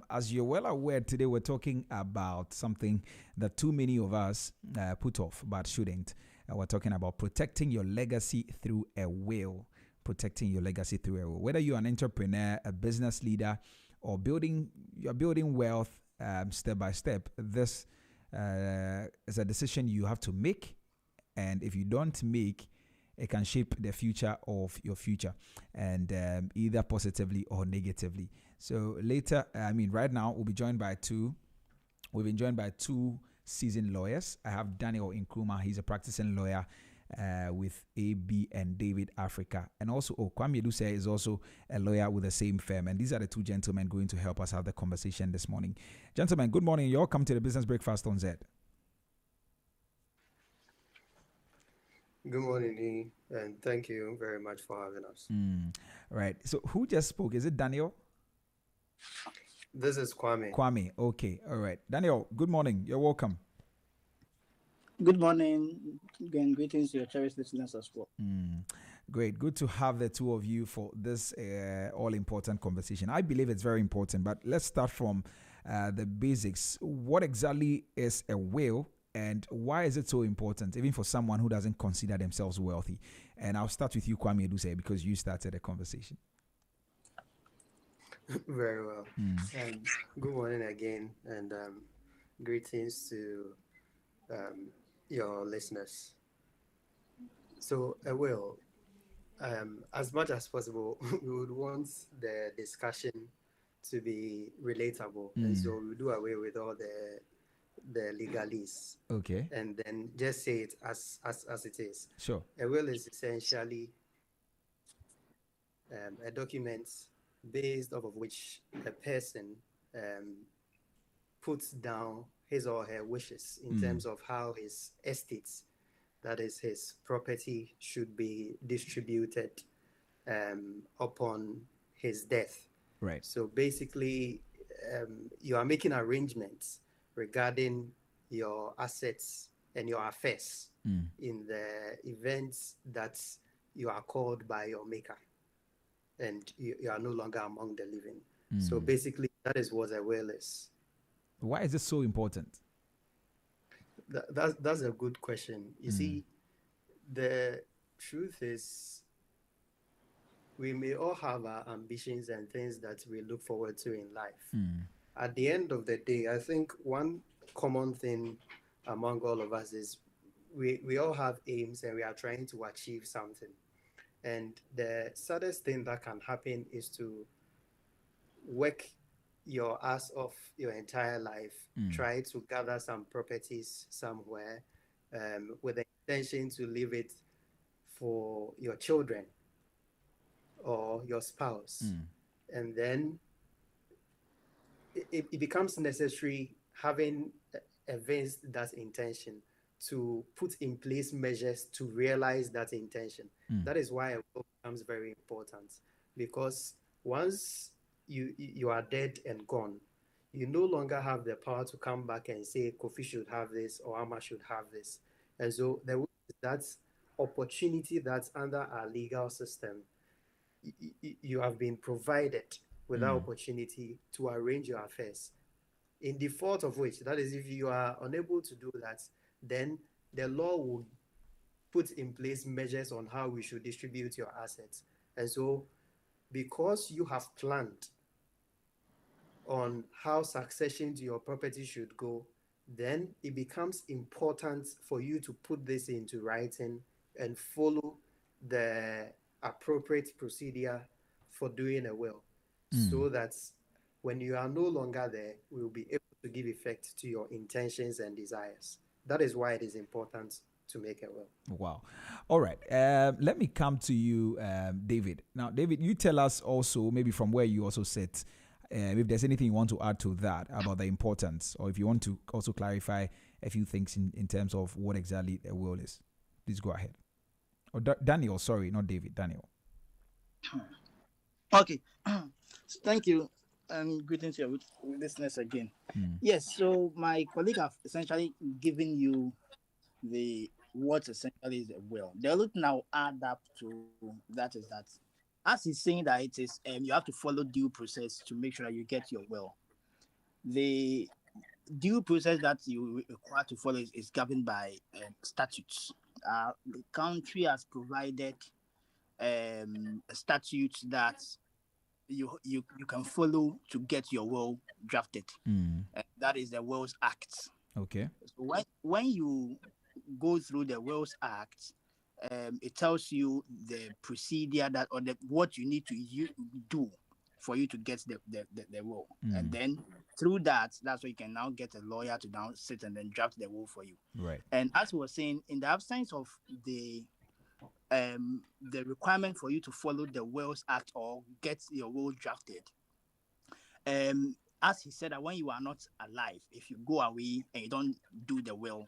as you're well aware, today we're talking about something that too many of us put off but shouldn't. We're talking about protecting your legacy through a will. Protecting your legacy through a will. Whether you're an entrepreneur, a business leader, or you're building wealth step by step, this is a decision you have to make. And if you don't make, it can shape the future of your future, and either positively or negatively. So later, right now, we've been joined by two seasoned lawyers. I have Daniel Nkrumah. He's a practicing lawyer with AB and David Africa. And also, Kwame Adusei is also a lawyer with the same firm. And these are the two gentlemen going to help us have the conversation this morning. Gentlemen, good morning. You're welcome to the Business Breakfast on Z. Good morning, Lee, and thank you very much for having us. Right. So who just spoke? Is it Daniel? This is Kwame. Kwame. Okay. All right. Daniel, good morning. You're welcome. Good morning. Again, greetings to your cherished listeners as well. Great. Good to have the two of you for this all-important conversation. I believe it's very important, but let's start from the basics. What exactly is a will? And why is it so important, even for someone who doesn't consider themselves wealthy? And I'll start with you, Kwame Adusei, because you started the conversation. Very well. Good morning again, and greetings to your listeners. So, a will, as much as possible, we would want the discussion to be relatable, and so we do away with all the legalese. Okay. And then just say it as it is. Sure. A will is essentially a document based off of which a person puts down his or her wishes in terms of how his estates, that is his property, should be distributed upon his death. Right. So basically, you are making arrangements regarding your assets and your affairs in the events that you are called by your maker and you are no longer among the living. So basically, that is what a will is. Why is it so important? That's a good question. You see, the truth is, we may all have our ambitions and things that we look forward to in life. At the end of the day, I think one common thing among all of us is we all have aims and we are trying to achieve something. And the saddest thing that can happen is to work your ass off your entire life, try to gather some properties somewhere with the intention to leave it for your children or your spouse. And then it becomes necessary, having evinced that intention, to put in place measures to realize that intention. That is why a will becomes very important, because once you are dead and gone, you no longer have the power to come back and say Kofi should have this or Amma should have this. And so there is that opportunity that's under our legal system. You have been provided with that opportunity to arrange your affairs. In default of which, that is, if you are unable to do that, then the law will put in place measures on how we should distribute your assets. And so, because you have planned on how succession to your property should go, then it becomes important for you to put this into writing and follow the appropriate procedure for doing a will, so that when you are no longer there, we will be able to give effect to your intentions and desires. That is why it is important to make a will. Wow. All right. Let me come to you, David. Now, David, you tell us also, maybe from where you also sit, if there's anything you want to add to that about the importance, or if you want to also clarify a few things in terms of what exactly a will is. Please go ahead. Or Daniel, sorry, not David, Daniel. Okay. Thank you. And greetings to your listeners again. Yes, so my colleague have essentially given you what essentially is a will. The only thing I'll add up to that is that, as he's saying that it is, you have to follow due process to make sure that you get your will. the due process that you require to follow is governed by statutes. The country has provided statutes that you can follow to get your will drafted. That is the Wills Act. Okay. So when you go through the Wills Act, it tells you the procedure that or what you need to do for you to get the will, and then through that's where you can now get a lawyer to now sit and then draft the will for you. Right. And as we were saying, in the absence of the requirement for you to follow the Wills Act or get your will drafted, as he said, that when you are not alive, if you go away and you don't do the will,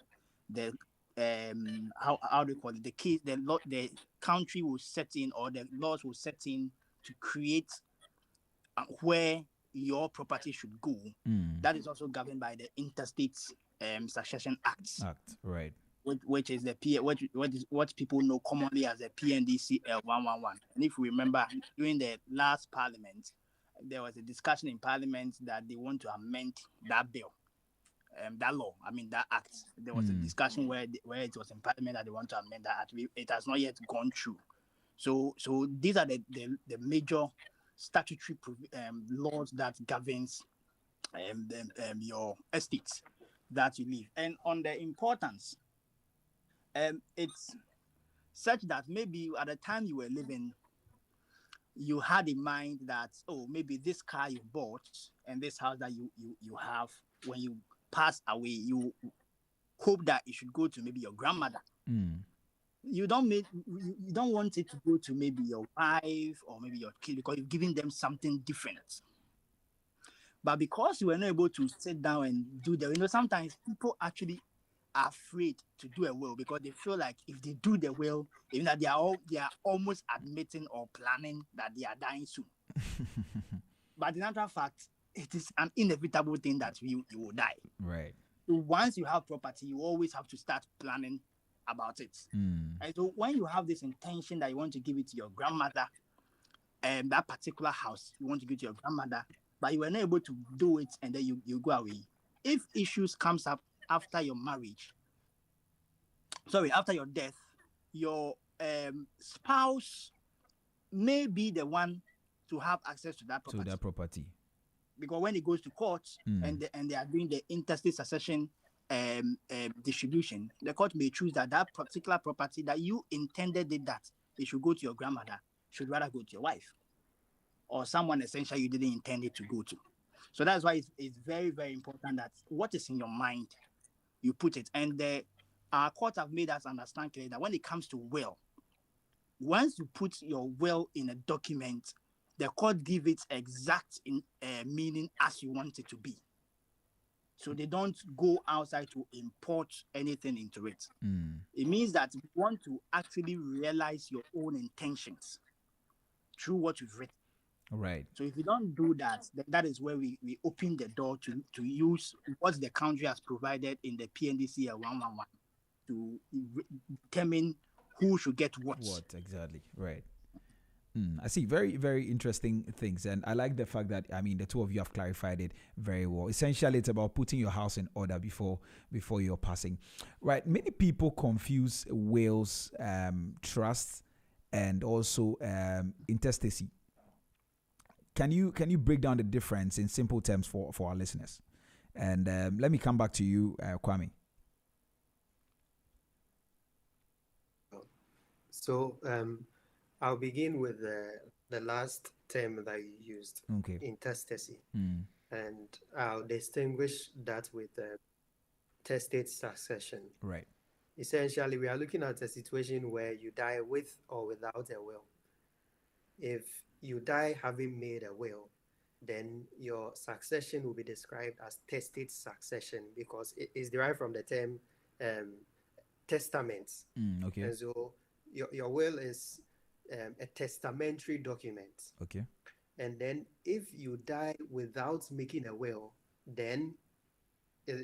the how do you call it? The country will set in, or the laws will set in to create where your property should go. That is also governed by the Interstate Succession Act, right? Which is what people know commonly as the PNDCL 111. And if you remember, during the last Parliament, there was a discussion in Parliament that they want to amend that bill, that law. I mean that act. There was a discussion where it was in Parliament that they want to amend that act. It has not yet gone through. So these are the major statutory laws that governs your estates that you live. And on the importance, it's such that maybe at the time you were living, you had in mind that, oh, maybe this car you bought and this house that you have, when you pass away, you hope that it should go to maybe your grandmother. You don't want it to go to maybe your wife or maybe your kid, because you're giving them something different. But because you were not able to sit down and do that, sometimes people actually are afraid to do a will because they feel like if they do the will, even that they are almost admitting or planning that they are dying soon. But in actual fact, it is an inevitable thing that you will die. Right. So once you have property, you always have to start planning about it. And so when you have this intention that you want to give it to your grandmother, and that particular house you want to give to your grandmother, but you were not able to do it, and then you go away. If issues comes up after your after your death, your spouse may be the one to have access to that property. Because when it goes to court and they are doing the interstate succession distribution, the court may choose that particular property that you intended that it should go to your grandmother should rather go to your wife or someone essentially you didn't intend it to go to. So that's why it's very, very important that what is in your mind, you put it. And our court have made us understand clearly that when it comes to will, once you put your will in a document, the court gives it exact meaning as you want it to be. So they don't go outside to import anything into it. It means that you want to actually realize your own intentions through what you've written. Right. So if you don't do that, then that is where we open the door to use what the country has provided in the PNDC 111 to determine who should get what. What exactly? Right. I see. Very, very interesting things. And I like the fact that, the two of you have clarified it very well. Essentially, it's about putting your house in order before you're passing. Right. Many people confuse wills, trust, and also intestacy. Can you break down the difference in simple terms for our listeners? And let me come back to you, Kwame. So I'll begin with the last term that you used, okay. Intestacy. And I'll distinguish that with testate succession. Right. Essentially, we are looking at a situation where you die with or without a will. If you die having made a will, then your succession will be described as testate succession because it is derived from the term testaments. Okay. And so your will is a testamentary document. Okay. And then if you die without making a will, then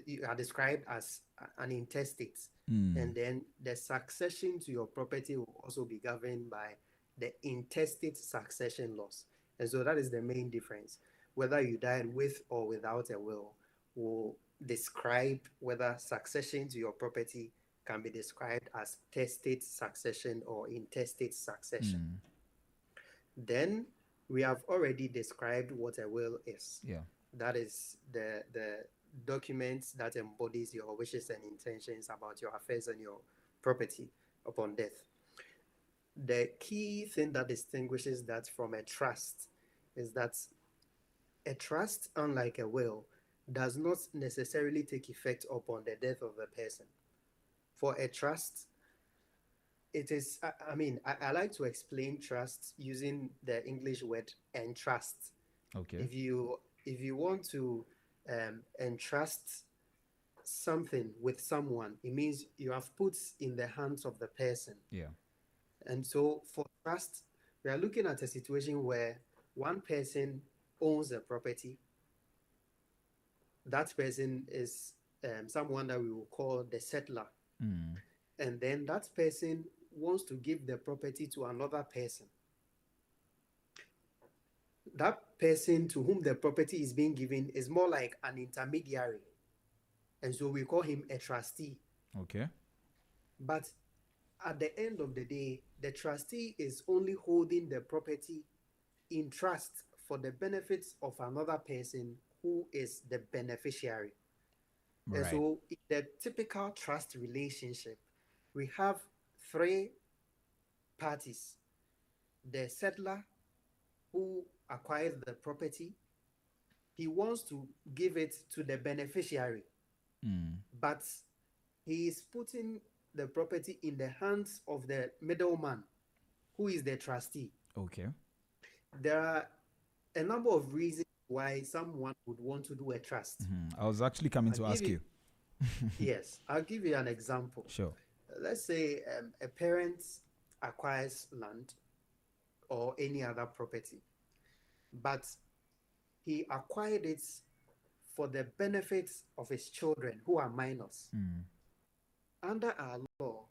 you are described as an intestate. And then the succession to your property will also be governed by the intestate succession laws. And so that is the main difference. whether you died with or without a will, will describe whether succession to your property can be described as testate succession or intestate succession. Then we have already described what a will is. Yeah. That is the document that embodies your wishes and intentions about your affairs and your property upon death. The key thing that distinguishes that from a trust is that a trust, unlike a will, does not necessarily take effect upon the death of the person. For a trust, it is, I like to explain trust using the English word entrust. Okay. If you want to entrust something with someone, it means you have put in the hands of the person. Yeah. And so for trust, we are looking at a situation where one person owns a property. That person is someone that we will call the settler. And then that person wants to give the property to another person. That person to whom the property is being given is more like an intermediary. And so we call him a trustee. Okay. But at the end of the day, the trustee is only holding the property in trust for the benefits of another person who is the beneficiary. Right. And so in the typical trust relationship, we have three parties: the settler who acquires the property, he wants to give it to the beneficiary, but he is putting the property in the hands of the middleman, who is the trustee. Okay. There are a number of reasons why someone would want to do a trust. I was actually coming to ask you. Yes, I'll give you an example. Sure. Let's say a parent acquires land or any other property, but he acquired it for the benefits of his children who are minors. Under our law,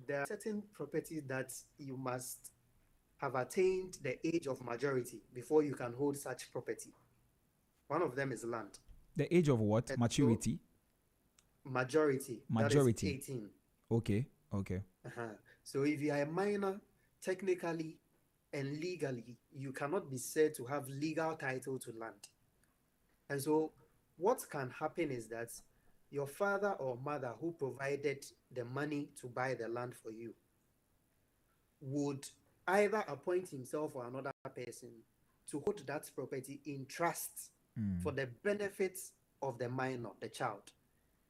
there are certain properties that you must have attained the age of majority before you can hold such property. One of them is land. The age of what? And Maturity? Majority. Majority. That is 18. Okay. So if you are a minor, technically and legally, you cannot be said to have legal title to land. And so what can happen is that your father or mother who provided the money to buy the land for you would either appoint himself or another person to hold that property in trust for the benefits of the minor, the child.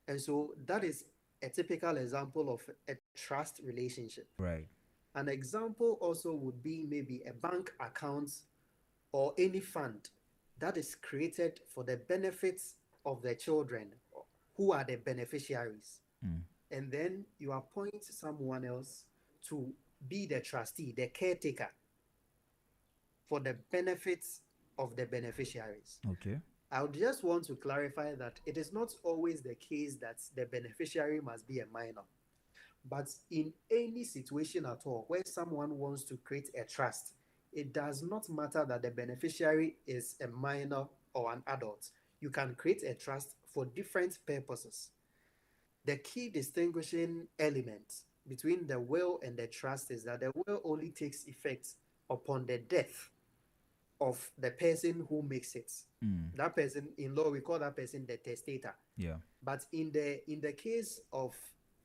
And so that is a typical example of a trust relationship. Right. An example also would be maybe a bank account or any fund that is created for the benefits of the children who are the beneficiaries. And then you appoint someone else to be the trustee, the caretaker, for the benefits of the beneficiaries. Okay. I would just want to clarify that it is not always the case that the beneficiary must be a minor. But in any situation at all where someone wants to create a trust, it does not matter that the beneficiary is a minor or an adult. You can create a trust for different purposes. The key distinguishing element between the will and the trust is that the will only takes effect upon the death of the person who makes it. That person, in law, we call that person the testator. Yeah. But in the case of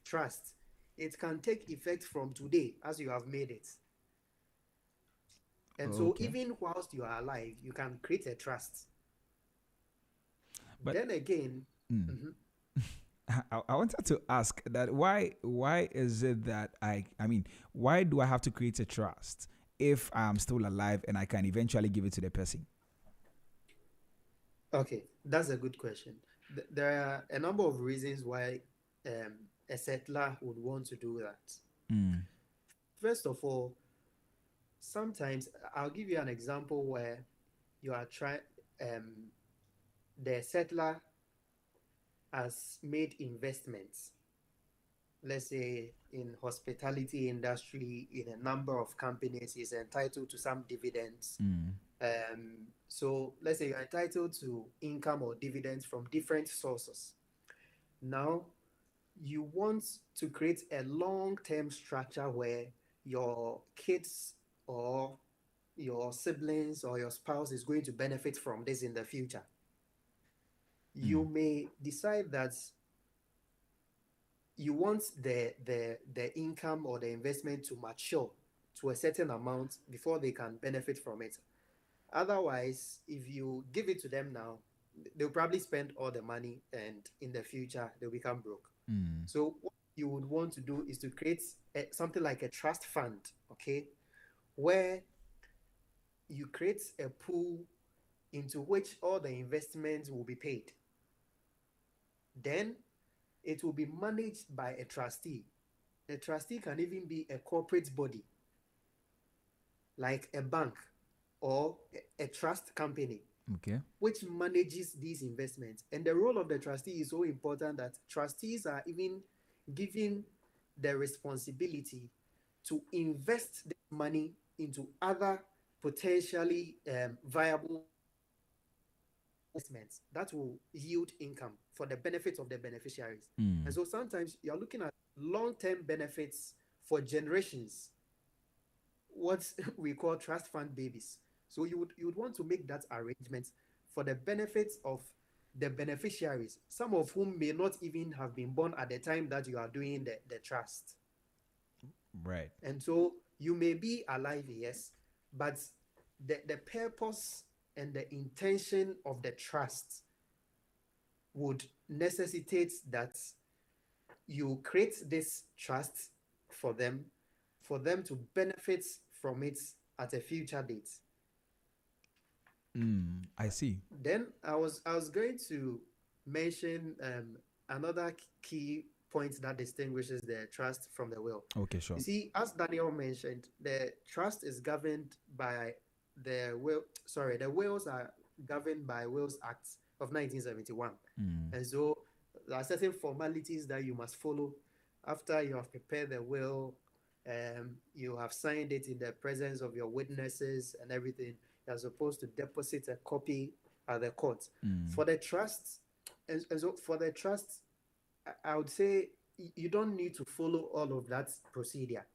trust, it can take effect from today as you have made it. And so even whilst you are alive, you can create a trust. But then again, I wanted to ask that why is it that why do I have to create a trust if I'm still alive and I can eventually give it to the person? Okay, that's a good question. There are a number of reasons why a settler would want to do that. First of all, sometimes I'll give you an example where you are trying, the settler has made investments, let's say in hospitality industry, in a number of companies, is entitled to some dividends. So let's say you're entitled to income or dividends from different sources. Now, you want to create a long-term structure where your kids or your siblings or your spouse is going to benefit from this in the future. You may decide that you want the income or the investment to mature to a certain amount before they can benefit from it. Otherwise, if you give it to them now, they'll probably spend all the money and in the future they'll become broke. So what you would want to do is to create something like a trust fund, okay, where you create a pool into which all the investments will be paid. Then it will be managed by a trustee. The trustee can even be a corporate body, like a bank or a trust company, Okay. which manages these investments. And the role of the trustee is so important that trustees are even given the responsibility to invest this money into other potentially viable investments that will yield income for the benefit of the beneficiaries. And so sometimes you're looking at long-term benefits for generations, what we call trust fund babies. So you would want to make that arrangement for the benefits of the beneficiaries, some of whom may not even have been born at the time that you are doing the trust. Right. And so you may be alive, yes, but the purpose and the intention of the trust would necessitate that you create this trust for them to benefit from it at a future date. I see. Then I was going to mention another key point that distinguishes the trust from the will. Okay, sure. You see, as Daniel mentioned, the trust is governed by the will. Sorry, the wills are governed by Wills Act of 1971, and so there are certain formalities that you must follow after you have prepared the will. You have signed it in the presence of your witnesses and everything. You're supposed to deposit a copy at the court. For the trust, and so for the trust, I would say you don't need to follow all of that procedure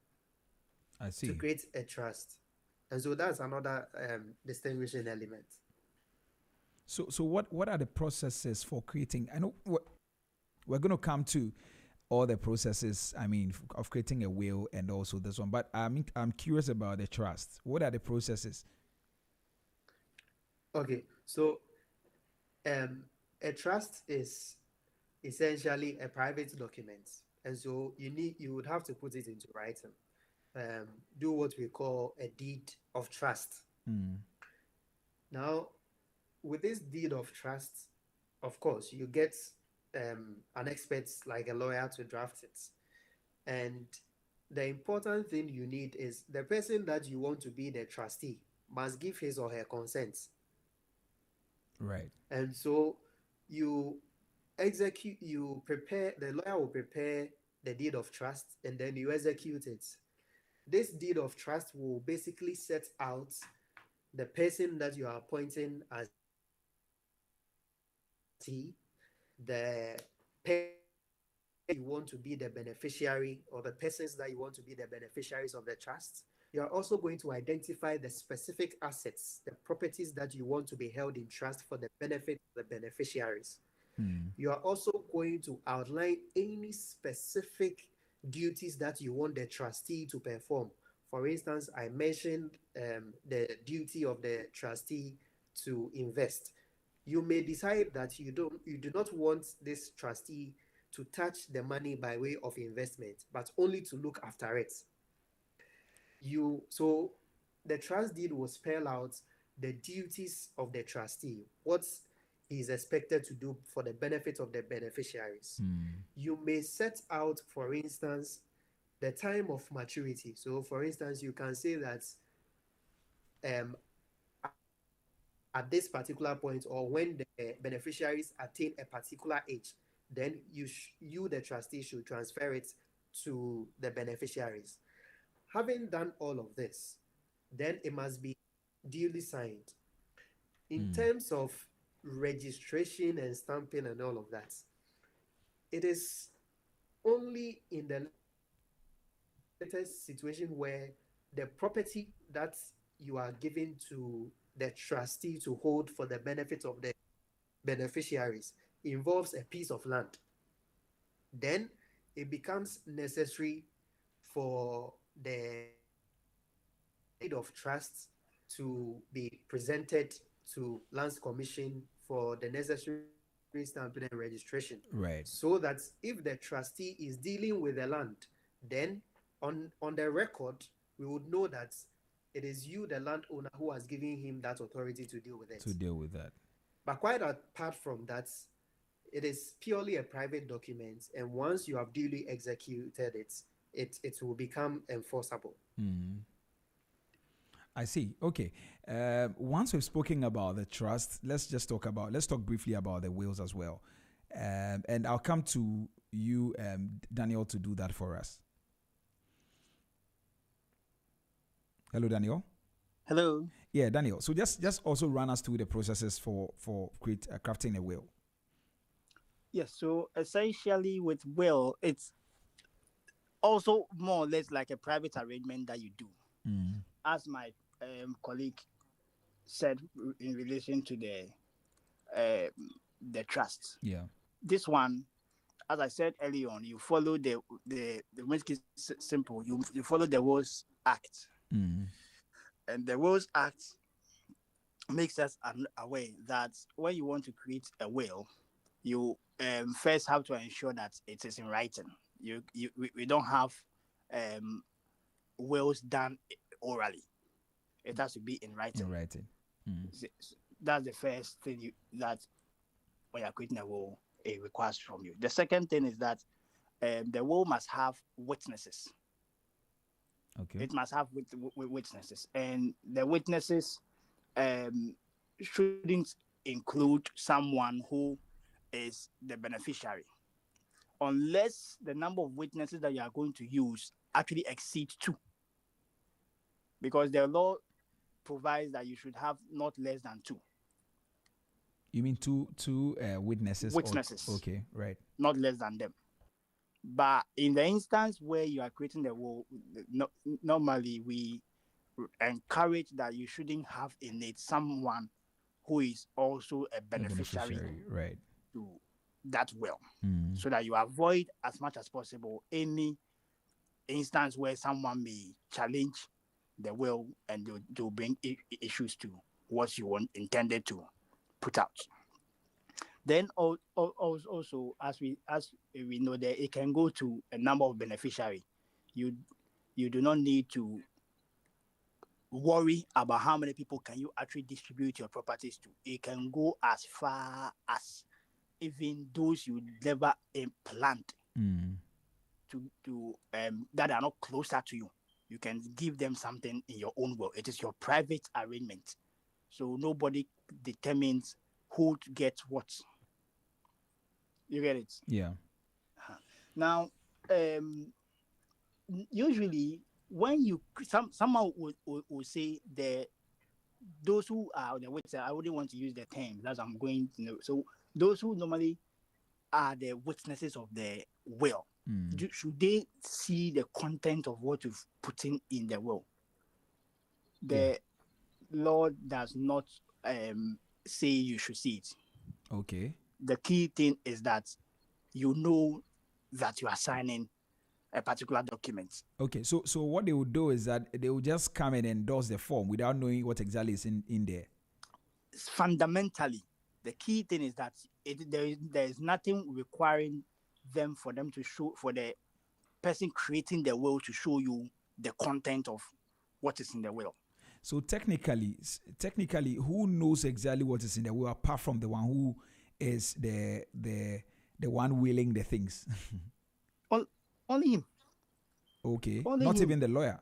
I to see. create a trust. And so that's another distinguishing element. So what are the processes for creating? I know we're going to come to all the processes. I mean, of creating a will and also this one. But I'm curious about the trust. What are the processes? Okay, so a trust is essentially a private document, and so you would have to put it into writing. Do what we call a deed of trust. Now, with this deed of trust, of course, you get an expert like a lawyer to draft it. And the important thing you need is the person that you want to be the trustee must give his or her consent. Right. And so you prepare, the lawyer will prepare the deed of trust and then you execute it. This deed of trust will basically set out the person that you are appointing as the you want to be the beneficiary or the persons that you want to be the beneficiaries of the trust. You are also going to identify the specific assets, the properties that you want to be held in trust for the benefit of the beneficiaries. You are also going to outline any specific duties that you want the trustee to perform. For instance, I mentioned the duty of the trustee to invest. You may decide that you do not want this trustee to touch the money by way of investment, but only to look after it. So the trust deed will spell out the duties of the trustee, what he is expected to do for the benefit of the beneficiaries. You may set out, for instance, the time of maturity. So, for instance, you can say that at this particular point, or when the beneficiaries attain a particular age, then you the trustee, should transfer it to the beneficiaries. Having done all of this, then it must be duly signed. In terms of registration and stamping and all of that, it is only in the latest situation where the property that you are given to the trustee to hold for the benefit of the beneficiaries involves a piece of land. Then it becomes necessary for the deed of trust to be presented to Lands Commission for the necessary stamping and registration. Right. So that if the trustee is dealing with the land, then on the record, we would know that it is you, the landowner, who has given him that authority to deal with it. To deal with that. But quite apart from that, it is purely a private document, and once you have duly executed it, it will become enforceable. I see. Okay. Once we've spoken about the trust, let's talk briefly about the wills as well. And I'll come to you, Daniel, to do that for us. Hello, Daniel. Hello. Yeah, Daniel. So just also run us through the processes for crafting a will. Yes. So essentially, with will, it's also more or less like a private arrangement that you do. As my colleague said in relation to the trust. Yeah. This one, as I said earlier on, you follow the make it simple. You follow the Wills Act, and the Wills Act makes us aware that when you want to create a will, you first have to ensure that it is in writing. We don't have wills done orally. It has to be in writing. That's the first thing that when you're creating a will, it requires from you. The second thing is that the will must have witnesses. Okay. It must have witnesses, and the witnesses shouldn't include someone who is the beneficiary, unless the number of witnesses that you are going to use actually exceeds 2. Because the law provides that you should have not less than 2. You mean two witnesses? Witnesses. Okay, right. Not less than them. But in the instance where you are creating the will, normally we encourage that you shouldn't have in it someone who is also a beneficiary right, to that will, so that you avoid as much as possible any instance where someone may challenge the will and to bring issues to what you intended to put out. Then also, as we know, that it can go to a number of beneficiaries. You do not need to worry about how many people can you actually distribute your properties to. It can go as far as even those you never plant to that are not closer to you. You can give them something in your own will. It is your private arrangement, so nobody determines who gets what. You get it? Yeah. Now, usually when you someone will say those who are the witnesses, I wouldn't want to use the term that I'm going to know. So those who normally are the witnesses of the will, should they see the content of what you've put in the will? The law does not say you should see it. Okay. The key thing is that you know that you are signing a particular document. Okay, so what they would do is that they will just come and endorse the form without knowing what exactly is in there. Fundamentally, the key thing is that there is nothing requiring for them to show, for the person creating the will to show you the content of what is in the will. So technically, who knows exactly what is in the will apart from the one who is the one willing the things? Only him. Okay. Only Not him. even the lawyer.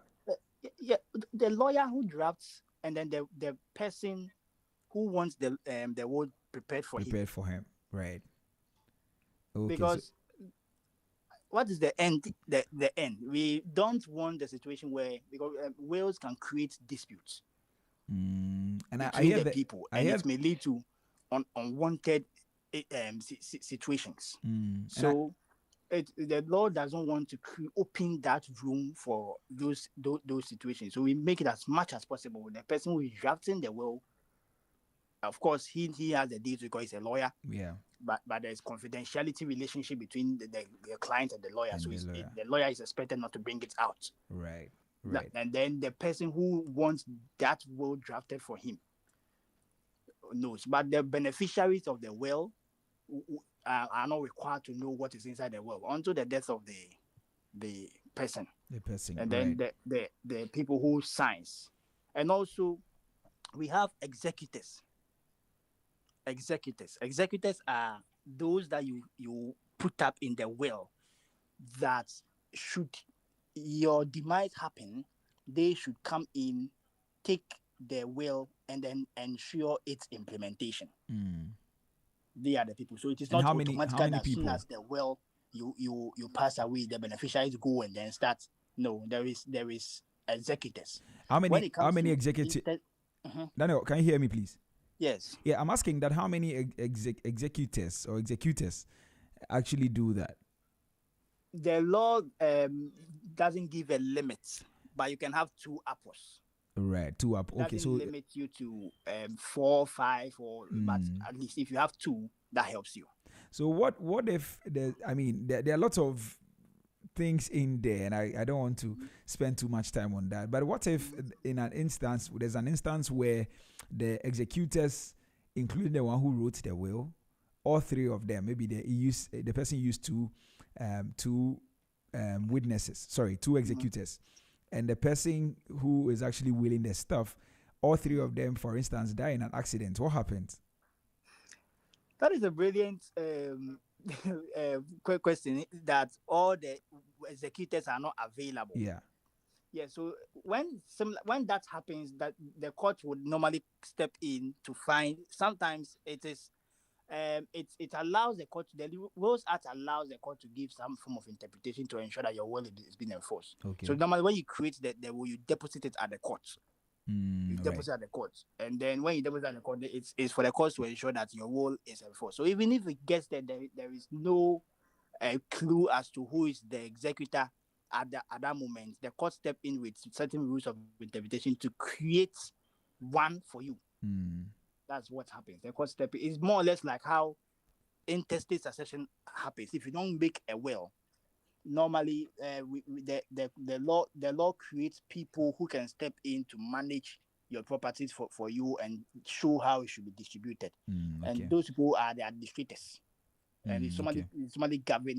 Yeah, the lawyer who drafts, and then the person who wants the will prepared for him. Right. Okay. Because what is the end? The end. We don't want the situation where, because wills can create disputes. And I between hear the that people, I and hear it may lead to unwanted situations. and So the law doesn't want to open that room for those situations. So we make it as much as possible. The person who is drafting the will, of course, he has the deeds because he's a lawyer. yeah, But there's confidentiality relationship between the client and the lawyer. and So the lawyer. the lawyer is expected not to bring it out. Right, right. And then the person who wants that will drafted for him knows. But the beneficiaries of the will are not required to know what is inside the will until the death of the person. The person, And right. then the people who signs. And also we have executors. Executors are those that you put up in the will that should your demise happen, they should come in, take the will, and then ensure its implementation. They are the people. So it is And not how automatically many as soon people? as the will you pass away, the beneficiaries go and then start. No, there is executors. How When it comes many to executives? Daniel, can you hear me, please? Yes. Yeah, I'm asking that how many executors or executors actually do that? The law doesn't give a limit, but you can have 2 apples. Right, 2 up. Okay, Doesn't so limit you to 4, 5, or but at least if you have 2, that helps you. so what if there are lots of things in there, and I don't want to spend too much time on that. But what if there's an instance where the executors, including the one who wrote the will, all 3 of them, maybe the person used two witnesses, 2 executors, and the person who is actually willing the stuff, all 3 of them, for instance, die in an accident. What happens? That is a brilliant quick question. That all the executors are not available. Yeah. Yeah. So when that happens, that the court would normally step in to find. Sometimes it is. It allows the court. The Wills Act allows the court to give some form of interpretation to ensure that your will is being enforced. Okay. So normally, when you create the will, you deposit it at the court. You deposit Right. at the court, and then when you deposit at the court, it's for the court to ensure that your will is enforced. So even if it gets there is no clue as to who is the executor at that moment. The court step in with certain rules of interpretation to create one for you. That's what happens. The court step in is more or less like how intestate succession happens. If you don't make a will, normally the law creates people who can step in to manage your properties for you and show how it should be distributed. Okay. And those people are the administrators. And it's okay.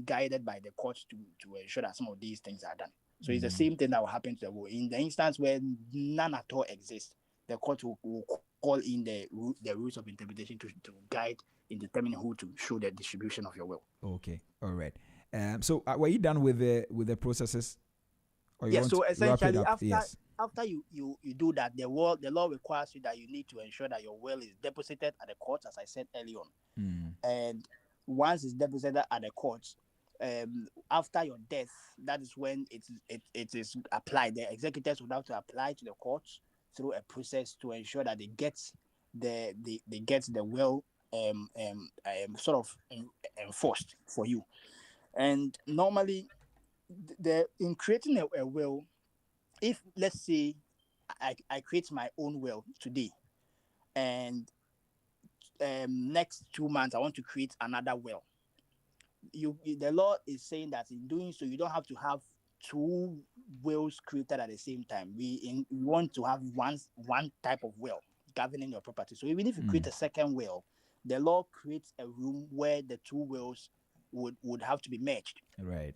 guided by the court to ensure that some of these things are done. So it's the same thing that will happen to the will. In the instance where none at all exists, the court will call in the rules of interpretation to guide in determining who to show the distribution of your will. Okay, all right. So were you done with the processes? Or you Yes. want So to essentially, wrap it up? after you do that, the law requires you that you need to ensure that your will is deposited at the court, as I said earlier on. And once it's deposited at the court, after your death, that is when it is applied. The executors would have to apply to the court through a process to ensure that they get the will sort of enforced for you. And normally, in creating a will, if let's say I create my own will today, and next 2 months I want to create another will, the law is saying that in doing so you don't have to have 2 wills created at the same time. We want to have one type of will governing your property. So even if you create a second will, the law creates a room where the 2 wills would have to be merged. Right.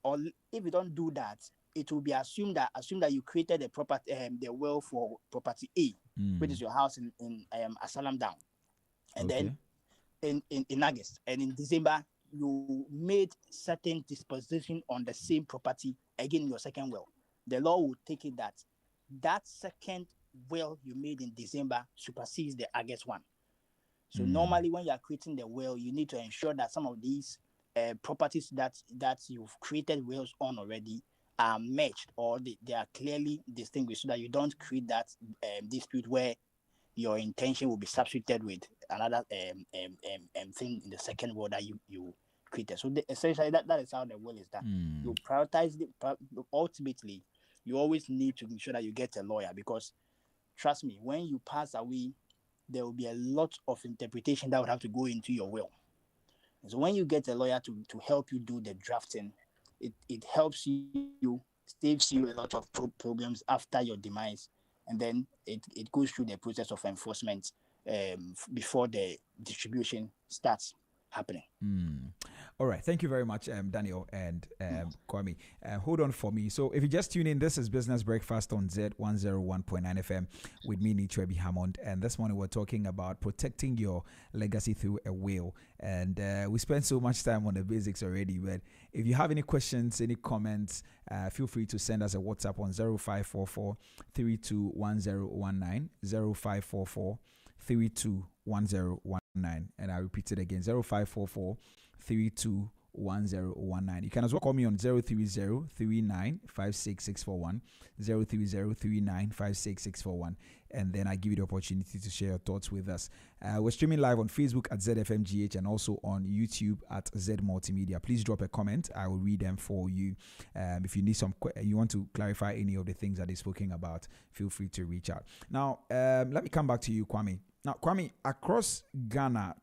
Or if you don't do that, it will be assumed that you created the property, the will for property A, which is your house in Asalam Down, and then in August and in December you made certain disposition on the same property again in your second will. The law will take it that second will you made in December supersedes the August one. So normally when you are creating the will, you need to ensure that some of these properties that you've created wills on already are matched, or they are clearly distinguished, so that you don't create that dispute where your intention will be substituted with another thing in the second word that you created. So essentially, that is how the will is done. You prioritize ultimately, you always need to ensure that you get a lawyer, because trust me, when you pass away, there will be a lot of interpretation that would have to go into your will. And so when you get a lawyer to help you do the drafting, it helps you, saves you a lot of problems after your demise, and then it goes through the process of enforcement before the distribution starts happening. All right. Thank you very much, Daniel and Kwame. Hold on for me. So, if you just tune in, this is Business Breakfast on Z101.9 FM with me, Nitrebi Hammond. And this morning, we're talking about protecting your legacy through a will. And we spent so much time on the basics already. But if you have any questions, any comments, feel free to send us a WhatsApp on 0544 321019, 0544 321019, and I repeat it again, 0544 321019. You can as well call me on 030395661, 030395661, and then I give you the opportunity to share your thoughts with us. We're streaming live on Facebook at ZFMGH and also on YouTube at Z Multimedia. Please drop a comment. I will read them for you. If you need you want to clarify any of the things that they're speaking about, feel free to reach out. Now, let me come back to you, Kwame. Now, Kwame, across Ghana,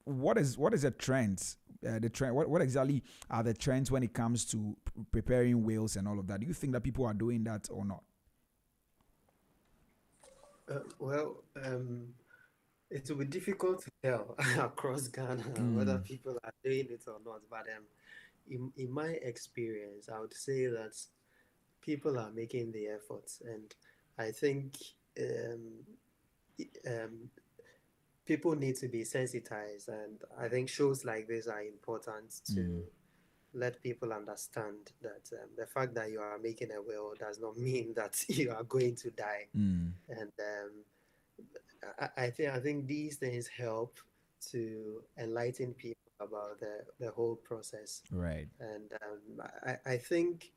what is the trends? The trend. What exactly are the trends when it comes to preparing wills and all of that? Do you think that people are doing that or not? It will be difficult to tell across Ghana whether people are doing it or not. But in my experience, I would say that people are making the efforts, and I think people need to be sensitized, and I think shows like this are important to let people understand that the fact that you are making a will does not mean that you are going to die. And I think these things help to enlighten people about the whole process. Right. And I think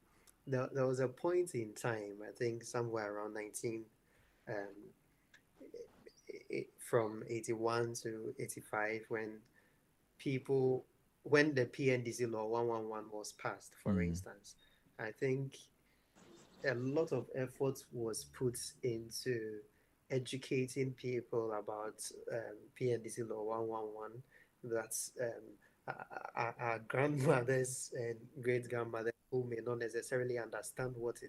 there was a point in time, I think somewhere around 19, from 81 to 85, when the PNDC law 111 was passed, for instance. I think a lot of effort was put into educating people about PNDC law 111, that our grandmothers and great grandmothers who may not necessarily understand what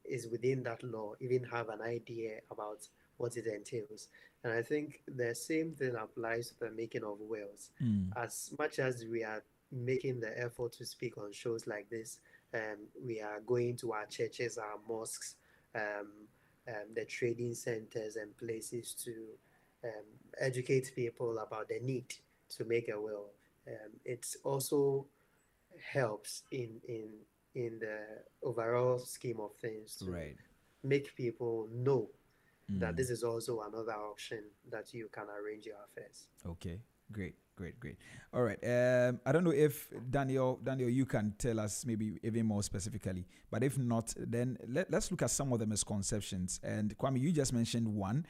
is within that law even have an idea about what it entails. And I think the same thing applies to the making of wills. As much as we are making the effort to speak on shows like this, we are going to our churches, our mosques, the trading centers and places to educate people about the need to make a will. It also helps in the overall scheme of things to make people know that this is also another option that you can arrange your affairs. Okay, great. All right. I don't know if Daniel, you can tell us maybe even more specifically, but if not, then let's look at some of the misconceptions. And Kwame, you just mentioned one.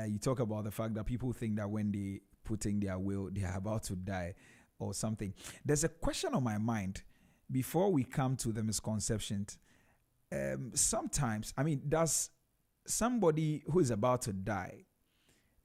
You talk about the fact that people think that when they put in their will, they are about to die or something. There's a question on my mind before we come to the misconceptions. Sometimes, does somebody who is about to die,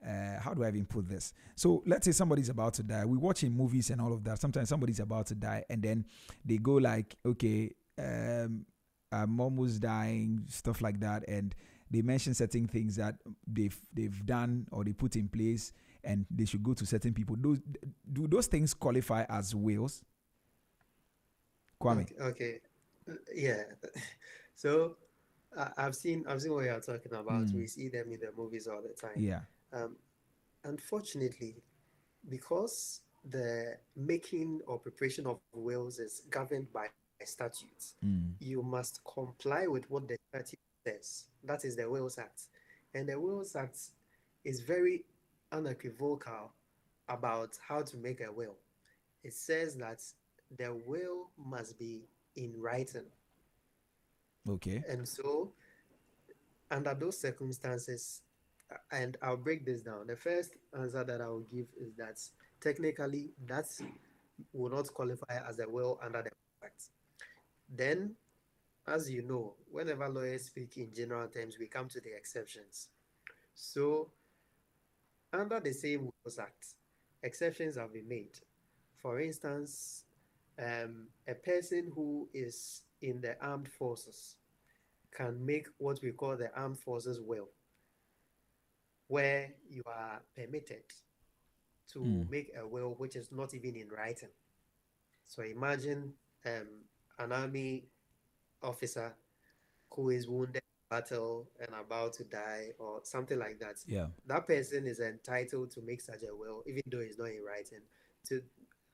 how do I even put this? So let's say somebody's about to die. We watch in movies and all of that. Sometimes somebody's about to die and then they go like, okay, I'm almost dying, stuff like that. And they mention certain things that they've done or they put in place and they should go to certain people. Do those things qualify as wills? Kwame. Okay. Yeah. So I've seen what you're talking about. We see them in the movies all the time. Yeah. Unfortunately, because the making or preparation of wills is governed by statutes, you must comply with what the statute says. That is the Wills Act. And the Wills Act is very unequivocal about how to make a will. It says that the will must be in writing. Okay. And so, under those circumstances, and I'll break this down. The first answer that I will give is that technically that will not qualify as a will under the Act. Then, as you know, whenever lawyers speak in general terms, we come to the exceptions. So, under the same Wills Act, exceptions have been made. For instance, a person who is in the armed forces can make what we call the armed forces will, where you are permitted to make a will which is not even in writing. So imagine an army officer who is wounded in battle and about to die or something like that. Yeah. That person is entitled to make such a will, even though it's not in writing, to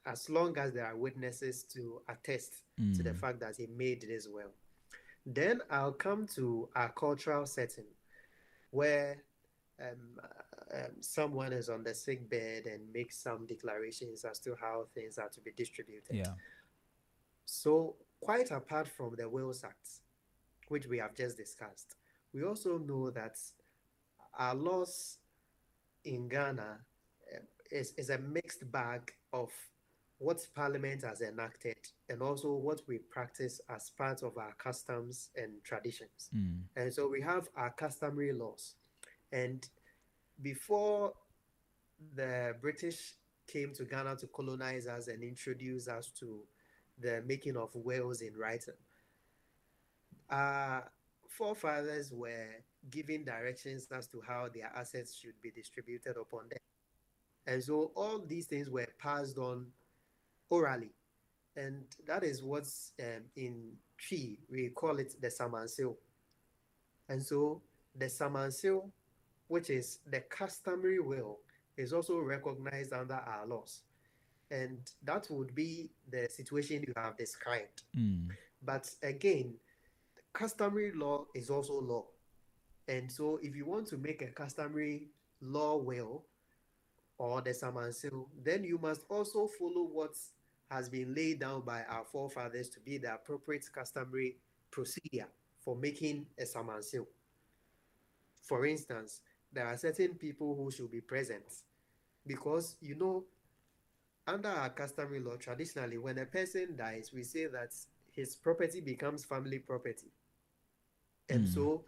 as long as there are witnesses to attest to the fact that he made this will. Then I'll come to our cultural setting where someone is on the sick bed and makes some declarations as to how things are to be distributed. Yeah. So, quite apart from the Wills Act, which we have just discussed, we also know that our laws in Ghana is a mixed bag of what Parliament has enacted and also what we practice as part of our customs and traditions. And so we have our customary laws. And before the British came to Ghana to colonize us and introduce us to the making of wills in writing, our forefathers were given directions as to how their assets should be distributed upon them. And so all these things were passed on orally. And that is what's in Twi, we call it the Samansil. And so the Samansil, which is the customary will, is also recognized under our laws. And that would be the situation you have described. But again, customary law is also law. And so if you want to make a customary law will or the Samansil, then you must also follow what has been laid down by our forefathers to be the appropriate customary procedure for making a Samansil. For instance, there are certain people who should be present because, you know, under our customary law, traditionally, when a person dies, we say that his property becomes family property. And so,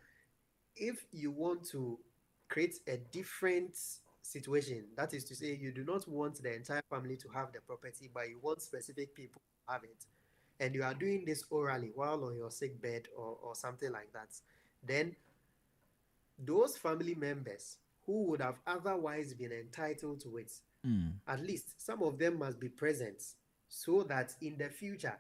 if you want to create a different situation, that is to say, you do not want the entire family to have the property, but you want specific people to have it, and you are doing this orally while on your sick bed or something like that, then those family members who would have otherwise been entitled to it, at least some of them must be present so that in the future,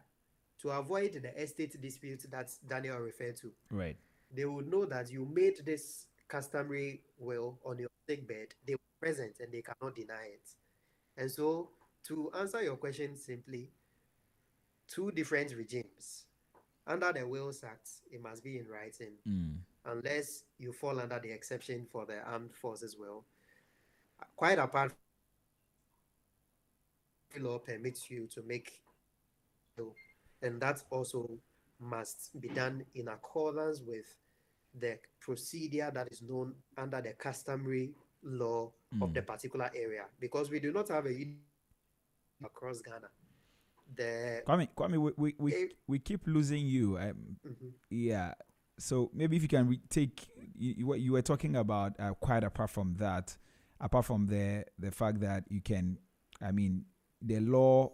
to avoid the estate dispute that Daniel referred to, right, they would know that you made this customary will on your sick bed. They were present and they cannot deny it. And so, to answer your question simply, two different regimes. Under the Wills Act, it must be in writing, unless you fall under the exception for the armed forces will. Quite apart, law permits you to make will, and that also must be done in accordance with the procedure that is known under the customary law of the particular area, because we do not have a across Ghana. The Kwame, we keep losing you. Yeah. So maybe if you can take what you were talking about, quite apart from that, apart from the fact that you can, I mean, the law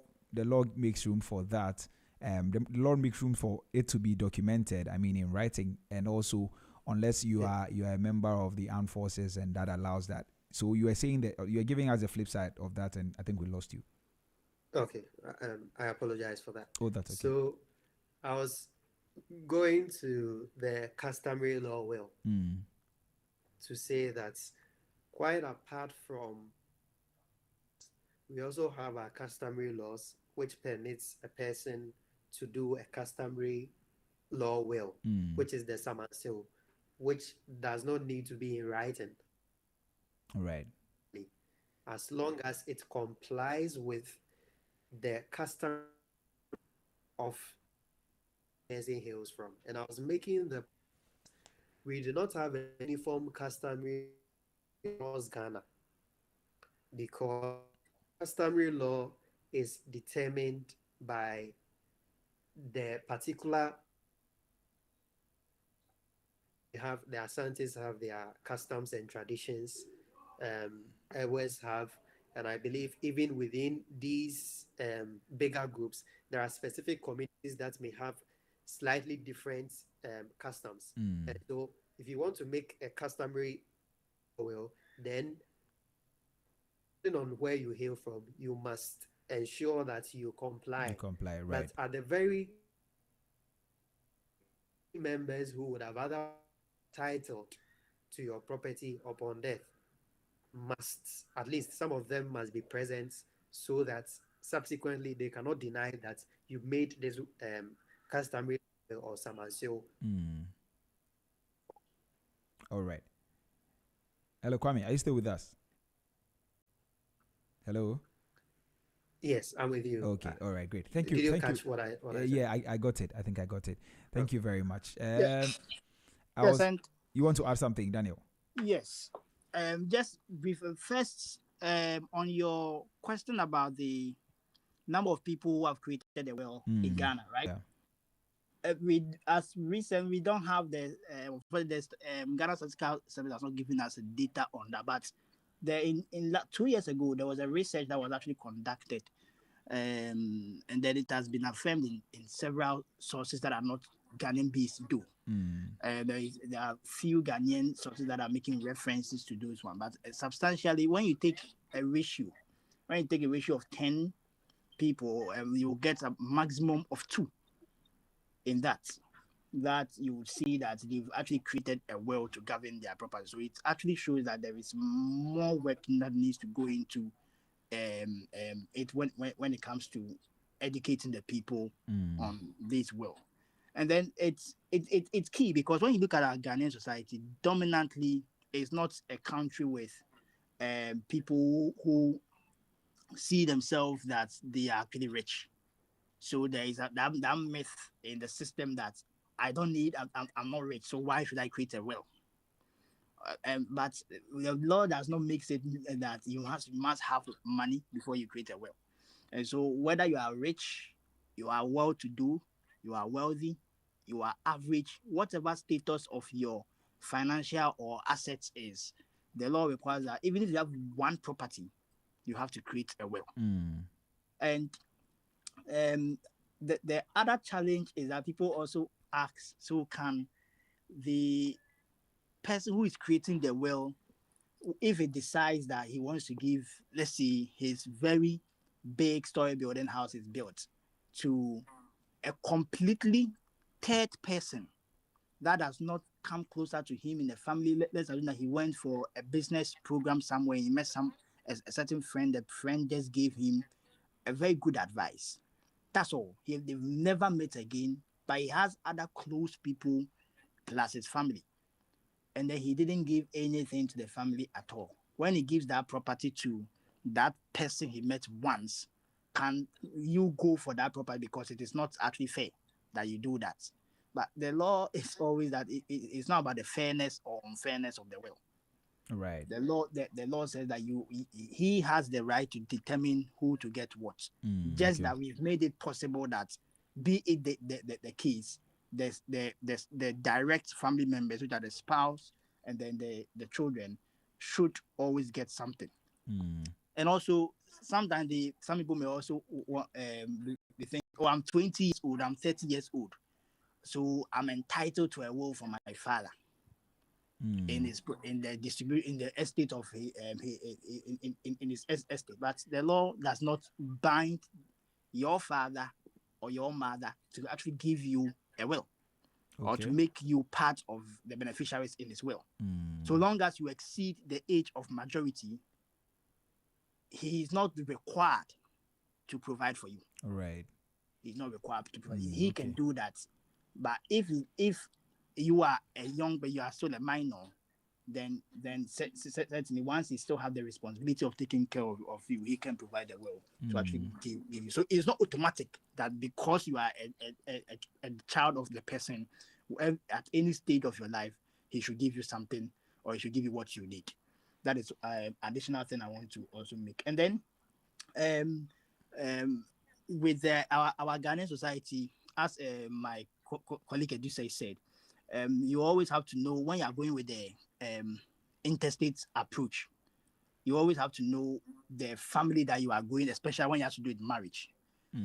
makes room for that. The law makes room for it to be documented. I mean, in writing, and also unless you are a member of the armed forces, and that allows that. So you are saying that you are giving us the flip side of that, and I think we lost you. Okay, I apologize for that. Oh, that's okay. So I was going to the customary law will to say that quite apart from, we also have our customary laws which permits a person to do a customary law will, which is the Samansil, which does not need to be in writing. Right. As long as it complies with the custom of person hails from. And I was making the we do not have a uniform customary across Ghana because customary law is determined by the particular have the Asantes have their customs and traditions, Ewes have, and I believe even within these bigger groups, there are specific communities that may have slightly different customs. And so, if you want to make a customary will, then depending on where you hail from, you must ensure that you comply. You comply, right? But at the very members who would have other title to your property upon death must, at least some of them must be present so that subsequently they cannot deny that you made this customary or samasio. All right. Hello, Kwame. Are you still with us? Hello. Yes, I'm with you. Okay. All right. Great. Thank you. Did you Thank catch you. what I said? Yeah, I got it. I think I got it. Thank you very much. Yes, and You want to add something, Daniel? yes. Just brief. First, on your question about the number of people who have created a will in Ghana, right? Yeah. We don't have the Ghana Statistical Service has not given us data on that, but there in 2 years ago there was a research that was actually conducted, and then it has been affirmed in several sources that are not Ghanaian based do. There are few Ghanaian sources that are making references to those one, but substantially when you take a ratio of 10 people, you get a maximum of 2 in that you will see that they've actually created a will to govern their property. So it actually shows that there is more work that needs to go into it when it comes to educating the people on this will. And then it's key because when you look at our Ghanaian society, dominantly it's not a country with people who see themselves that they are actually rich. So there is that myth in the system that I'm not rich, so why should I create a will? But the law does not make it that you must have money before you create a will. And so whether you are rich, you are well-to-do, you are wealthy, you are average, whatever status of your financial or assets is, the law requires that even if you have one property, you have to create a will. And the other challenge is that people also ask, so can the person who is creating the will, if it decides that he wants to give, let's say, his very big story building house is built to a completely third person that does not come closer to him in the family, let's assume that he went for a business program somewhere, he met a certain friend, the friend just gave him a very good advice. That's all. They've never met again, but he has other close people plus his family. And then he didn't give anything to the family at all. When he gives that property to that person he met once, can you go for that property? Because it is not actually fair that you do that. But the law is always that it's not about the fairness or unfairness of the will. Right. The law says that he has the right to determine who to get what. Just that we've made it possible that, be it the case, there's the direct family members, which are the spouse and then the children, should always get something. And also sometimes some people may also they think, oh, I'm 20 years old, I'm 30 years old, so I'm entitled to a will from my father. In the estate of in his estate, but the law does not bind your father or your mother to actually give you a will or to make you part of the beneficiaries in his will. So long as you exceed the age of majority, he is not required to provide for you. Right. He's not required to provide. He can do that, but if you are a young but you are still a minor, then certainly once he still have the responsibility of taking care of you, he can provide the will to actually give you. So it's not automatic that because you are a child of the person, at any stage of your life, he should give you something or he should give you what you need. That is additional thing I want to also make. And then with our Ghanaian society, as my colleague Adusei said, you always have to know when you are going with the interstate approach. You always have to know the family that you are going, especially when you have to do it marriage.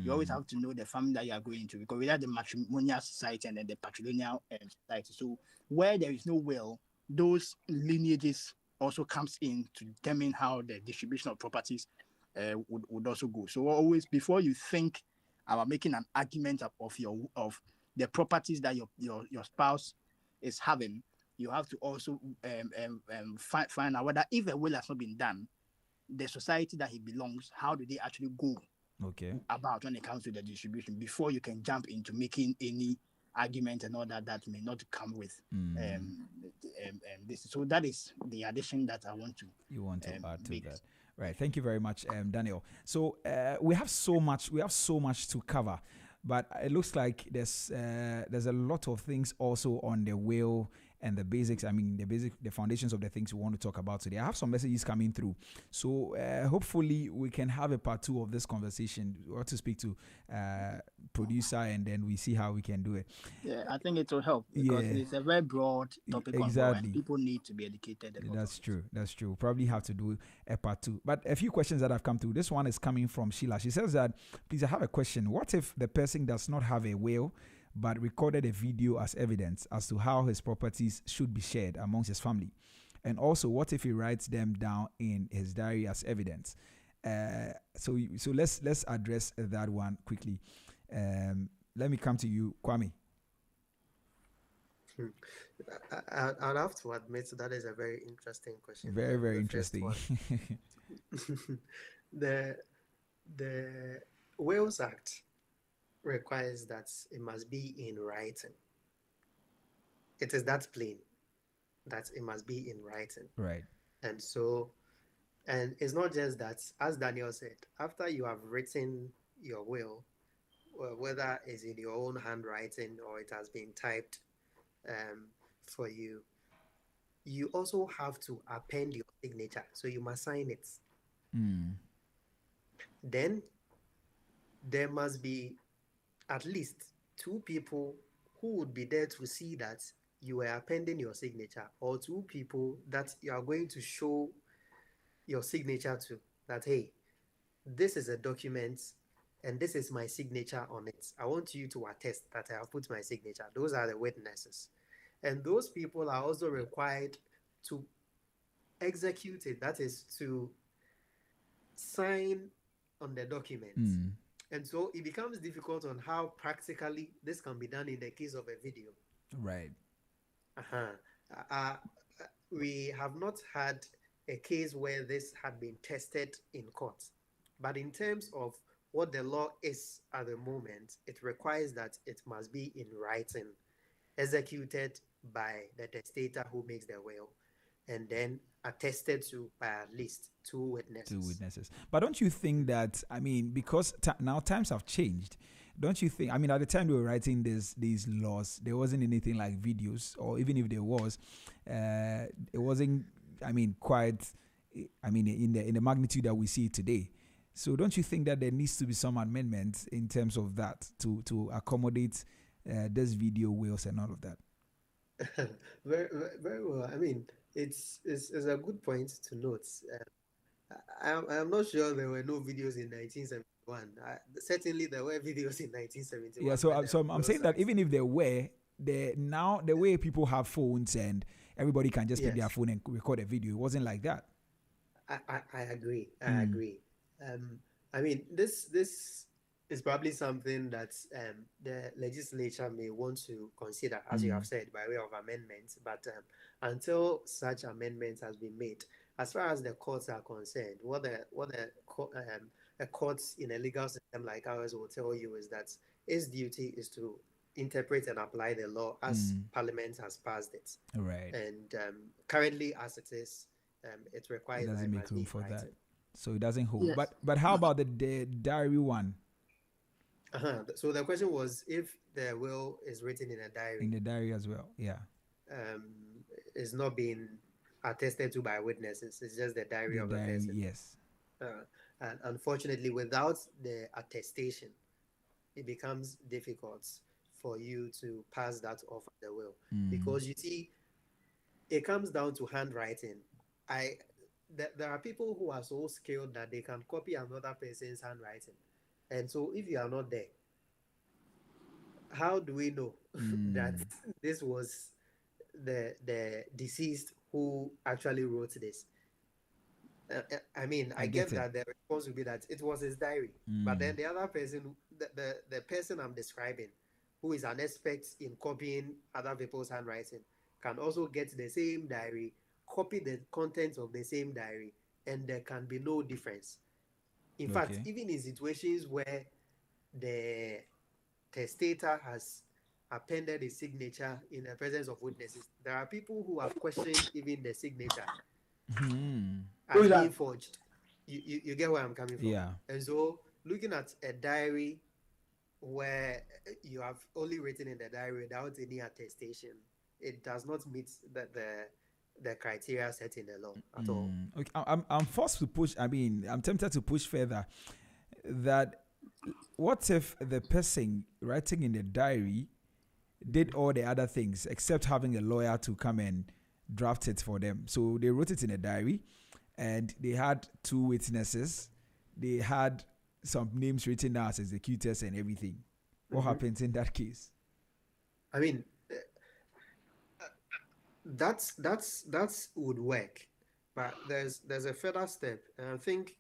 You always have to know the family that you are going to, because we have the matrimonial society and then the patrilineal society. So where there is no will, those lineages also comes in to determine how the distribution of properties would also go. So always, before you think about making an argument of the properties that your spouse is having, you have to also find out whether, if a will has not been done, the society that he belongs, how do they actually go about when it comes to the distribution, before you can jump into making any argument and all that may not come with this. So that is the addition that I want to add to that. Right. Thank you very much, Daniel. So we have so much to cover, but it looks like there's a lot of things also on the will and the basics. I mean, the foundations of the things we want to talk about today. I have some messages coming through. So hopefully we can have a part 2 of this conversation. We want to speak to producer, and then we see how we can do it. Yeah, I think it will help, because it's a very broad topic. Exactly. And people need to be educated about That's true. We'll probably have to do a part 2. But a few questions that have come through. This one is coming from Sheila. She says that, please, I have a question. What if the person does not have a will, but recorded a video as evidence as to how his properties should be shared amongst his family? And also, what if he writes them down in his diary as evidence? So let's address that one quickly. Let me come to you, Kwame. I'll have to admit that is a very interesting question. Very, very interesting. The Wills Act requires that it must be in writing. It is that plain, that it must be in writing. Right. And so, and it's not just that, as Daniel said, after you have written your will, whether it's in your own handwriting or it has been typed for you, you also have to append your signature. So you must sign it. Then there must be at least 2 people who would be there to see that you are appending your signature, or 2 people that you are going to show your signature to, that, hey, this is a document and this is my signature on it. I want you to attest that I have put my signature. Those are the witnesses. And those people are also required to execute it, that is, to sign on the document. And so it becomes difficult on how practically this can be done in the case of a video. Right. We have not had a case where this had been tested in court. But in terms of what the law is at the moment, it requires that it must be in writing, executed by the testator who makes the will, and then attested to by at least 2 witnesses. But don't you think that, I mean, because now times have changed, don't you think, I mean, at the time we were writing these laws, there wasn't anything like videos, or even if there was, it wasn't, I mean, quite, I mean, in the magnitude that we see today. So don't you think that there needs to be some amendments in terms of that to accommodate this video wills and all of that? Very, very well. I mean, it's a good point to note. I'm not sure there were no videos in 1971. Certainly there were videos in 1971. Yeah, so I'm saying that even if there were, now the way people have phones and everybody can just pick their phone and record a video, it wasn't like that. I agree. I agree. I mean, this is probably something that the legislature may want to consider, as you have said, by way of amendments. But until such amendments has been made, as far as the courts are concerned, what a courts in a legal system like ours will tell you is that its duty is to interpret and apply the law as Parliament has passed it. Right. And currently, as it is, it It requires that doesn't it make must room be for that. writing. So it doesn't hold. Yes. But how about the diary one? So the question was if the will is written in a diary. In the diary as well, yeah. Is not being attested to by witnesses. It's just the diary of a person. Yes. And unfortunately, without the attestation, it becomes difficult for you to pass that off as the will. Because you see, it comes down to handwriting. There are people who are so skilled that they can copy another person's handwriting. And so if you are not there, how do we know that this was the deceased who actually wrote this? I mean, I get that the response would be that it was his diary. But then the other person, the person I'm describing, who is an expert in copying other people's handwriting, can also get the same diary, copy the contents of the same diary, and there can be no difference. In fact, even in situations where the testator has appended a signature in the presence of witnesses, there are people who have questioned even the signature as being forged. You get where I'm coming from? Yeah. And so looking at a diary where you have only written in the diary without any attestation, it does not meet the criteria set in the law at all. Okay. I'm forced to push. I mean, I'm tempted to push further. That what if the person writing in the diary did all the other things except having a lawyer to come and draft it for them? So they wrote it in a diary, and they had 2 witnesses. They had some names written down as executors and everything. What happens in that case? I mean, that's would work, but there's a further step, and I think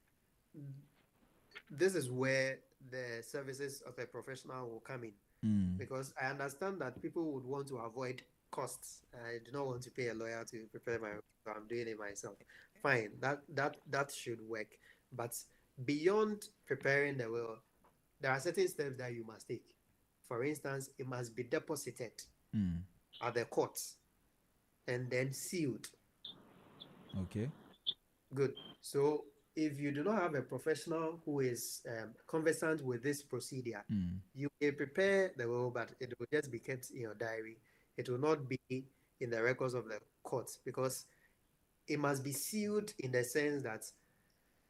this is where the services of a professional will come in, because I understand that people would want to avoid costs. I do not want to pay a lawyer to prepare my will, so I'm doing it myself. Fine, that should work. But beyond preparing the will, there are certain steps that you must take. For instance, it must be deposited at the courts and then sealed. Okay. Good. So if you do not have a professional who is conversant with this procedure, you may prepare the will, but it will just be kept in your diary. It will not be in the records of the courts, because it must be sealed in the sense that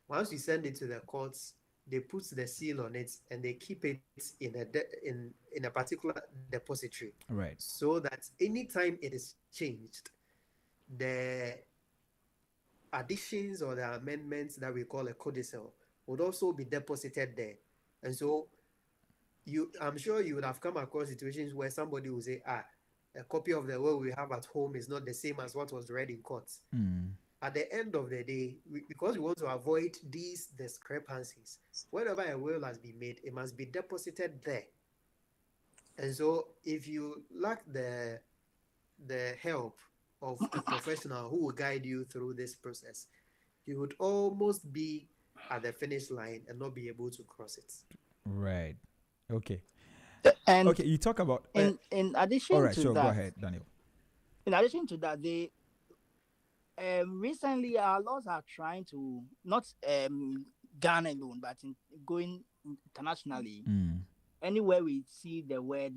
once you send it to the courts, they put the seal on it and they keep it in a particular depository. Right. So that anytime it is changed, the additions or the amendments that we call a codicil would also be deposited there. And so I'm sure you would have come across situations where somebody will say, a copy of the will we have at home is not the same as what was read in court. At the end of the day, because we want to avoid these discrepancies, whenever a will has been made, it must be deposited there. And so if you lack the help of a professional who will guide you through this process, you would almost be at the finish line and not be able to cross it. Right. Okay. And okay, you talk about in addition all right, to sure, that, go ahead, Daniel. In addition to that, they recently our laws are trying to not Ghana alone, but going internationally. Anywhere we see the word